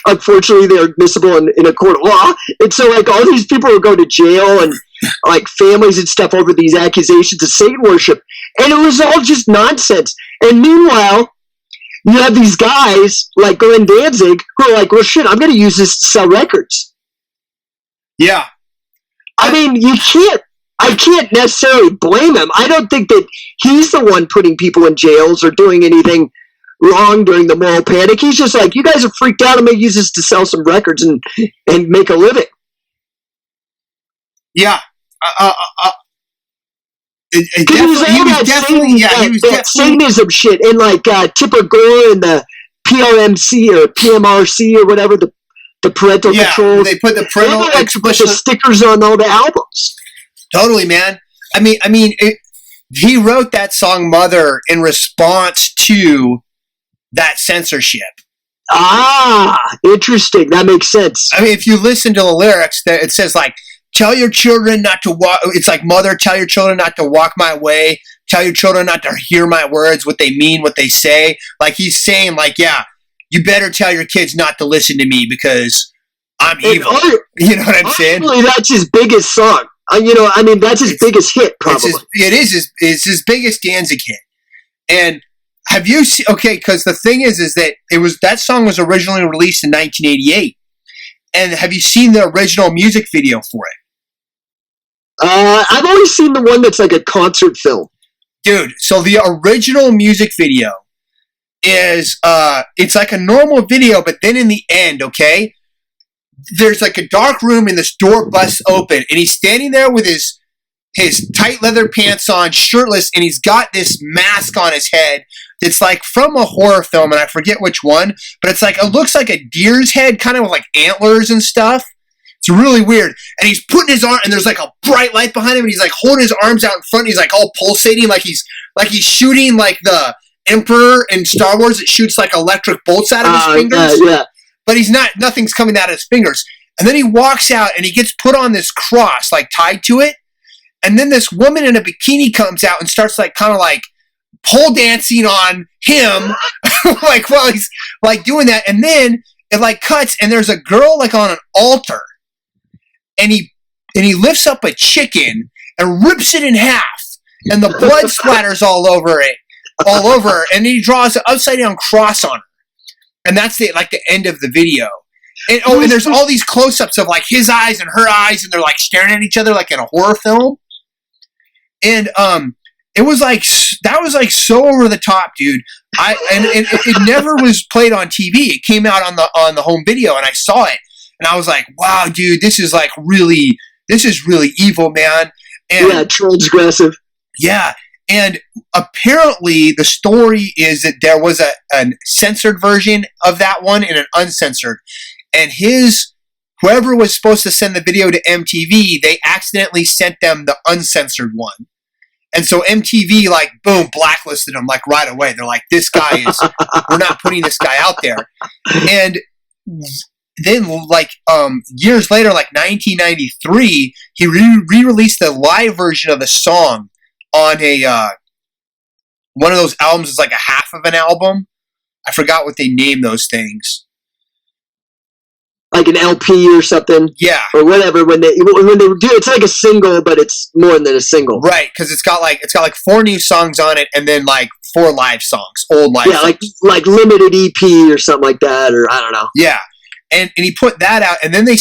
unfortunately they're admissible in a court of law. And so all these people would go to jail and families and stuff over these accusations of Satan worship. And it was all just nonsense. And meanwhile, you have these guys like Glenn Danzig who are like, well, shit, I'm going to use this to sell records. Yeah. I mean, I can't necessarily blame him. I don't think that he's the one putting people in jails or doing anything wrong during the moral panic. He's just like, you guys are freaked out. I'm going to use this to sell some records and make a living. Yeah. He was definitely Satanism shit and Tipper Gore and the PRMC or PMRC or whatever, the parental control. They put the parental explicit stickers on all the albums. Totally, man. I mean, he wrote that song "Mother" in response to that censorship. Ah, interesting. That makes sense. I mean, if you listen to the lyrics, it says tell your children not to walk. It's like, mother, tell your children not to walk my way. Tell your children not to hear my words, what they mean, what they say. Like he's saying, you better tell your kids not to listen to me because I'm evil. You know what I'm saying? Actually, that's his biggest song. That's his biggest hit, probably. It's his biggest Danzig hit. And have you seen? Okay, because the thing is that that song was originally released in 1988. And have you seen the original music video for it? I've only seen the one that's like a concert film. Dude, so the original music video is it's like a normal video, but then in the end, okay, there's like a dark room and this door busts open and he's standing there with his tight leather pants on, shirtless, and he's got this mask on his head that's like from a horror film, and I forget which one, but it's like, it looks like a deer's head, kind of with like antlers and stuff. It's really weird. And he's putting his arm, and there's like a bright light behind him, and he's like holding his arms out in front, and he's like all pulsating, like he's shooting like the Emperor in Star Wars that shoots like electric bolts out of his fingers. Yeah. But nothing's coming out of his fingers. And then he walks out and he gets put on this cross, like tied to it. And then this woman in a bikini comes out and starts kind of pole dancing on him, while he's doing that. And then it cuts and there's a girl on an altar, and he lifts up a chicken and rips it in half, and the blood splatters all over her, and then he draws an upside down cross on her. And that's the end of the video. And there's all these close-ups of his eyes and her eyes, and they're staring at each other in a horror film. And it was that was so over the top, dude. It never was played on TV. It came out on the home video, and I saw it, and I was like, wow, dude, this is really evil, man. And yeah, transgressive. Yeah. And apparently the story is that there was a censored version of that one and an uncensored. And whoever was supposed to send the video to MTV, they accidentally sent them the uncensored one. And so MTV, boom, blacklisted him right away. They're like, this guy we're not putting this guy out there. And then years later, 1993, he re-released the live version of the song on one of those albums. Is a half of an album. I forgot what they named those things. Like an LP or something. Yeah. Or whatever. When they do, it's like a single, but it's more than a single. Right, because it's got 4 new songs on it, and then 4 live songs, old live songs. like limited EP or something like that, or I don't know. Yeah. And he put that out, and then they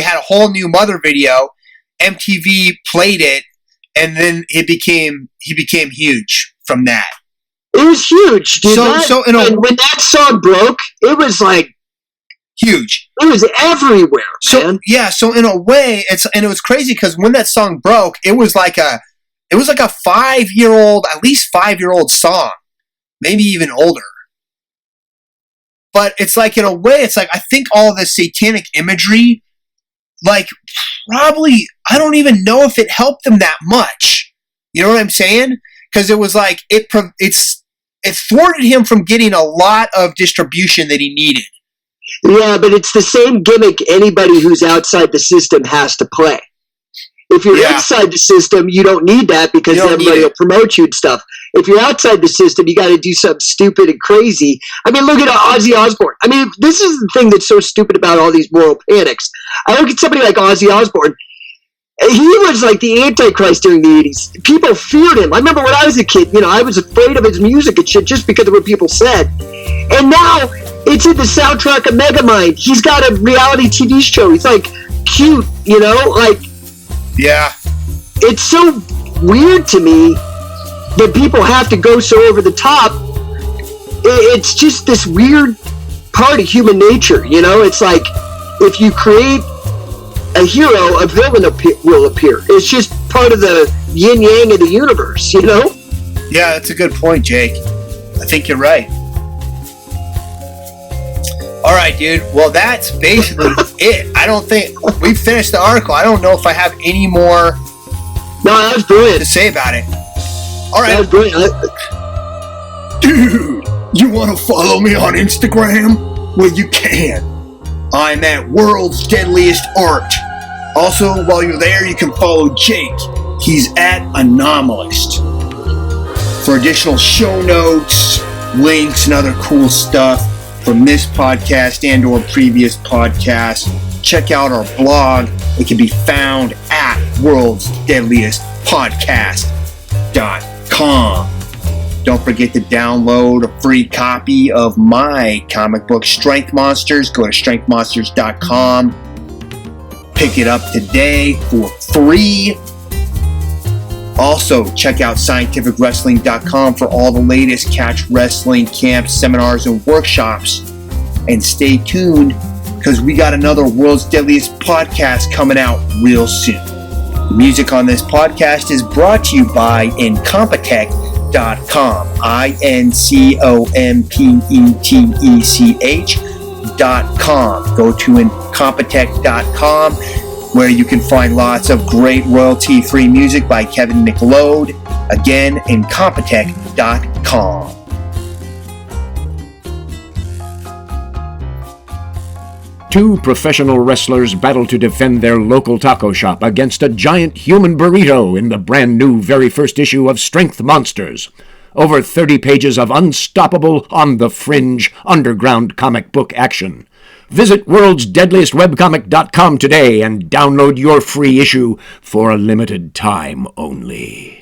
had a whole new Mother video. MTV played it, and then he became huge from that. It was huge, dude. When that song broke, it was huge. It was everywhere, man. So in a way, it was crazy because when that song broke, it was like a It was like a 5-year-old, at least 5-year-old song, maybe even older. But it's like, in a way, it's like, I think all of the satanic imagery, like, probably, I don't even know if it helped them that much. You know what I'm saying? Because it was like, it thwarted him from getting a lot of distribution that he needed. Yeah, but it's the same gimmick anybody who's outside the system has to play. If you're inside the system, you don't need that because everybody will promote you and stuff. If you're outside the system, you got to do something stupid and crazy. I mean, look at Ozzy Osbourne. I mean, this is the thing that's so stupid about all these moral panics. I look at somebody like Ozzy Osbourne. He was like the Antichrist during the 80s. People feared him. I remember when I was a kid, I was afraid of his music and shit just because of what people said. And now it's in the soundtrack of Megamind. He's got a reality TV show. He's like cute, like. Yeah. It's so weird to me that people have to go so over the top. It's just this weird part of human nature, It's like if you create a hero, a villain will appear. It's just part of the yin-yang of the universe, Yeah, that's a good point, Jake. I think you're right. All right, dude. Well, that's basically it. I don't think we finished the article. I don't know if I have any more that was brilliant to say about it. All right. That was brilliant. Dude, you want to follow me on Instagram? Well, you can. I'm at World's Deadliest Art. Also, while you're there, you can follow Jake. He's at Anomalist. For additional show notes, links, and other cool stuff from this podcast and or previous podcasts, check out our blog. It can be found at worldsdeadliestpodcast.com. Don't forget to download a free copy of my comic book, Strength Monsters. Go to strengthmonsters.com. Pick it up today for free. Also, check out scientificwrestling.com for all the latest catch wrestling camps, seminars, and workshops. And stay tuned, because we got another World's Deadliest podcast coming out real soon. The music on this podcast is brought to you by Incompetech.com. INCOMPETECH.com. Go to Incompetech.com, where you can find lots of great royalty-free music by Kevin McLeod. Again, Incompetech.com. Two professional wrestlers battle to defend their local taco shop against a giant human burrito in the brand new very first issue of Strength Monsters. Over 30 pages of unstoppable, on-the-fringe, underground comic book action. Visit worldsdeadliestwebcomic.com today and download your free issue for a limited time only.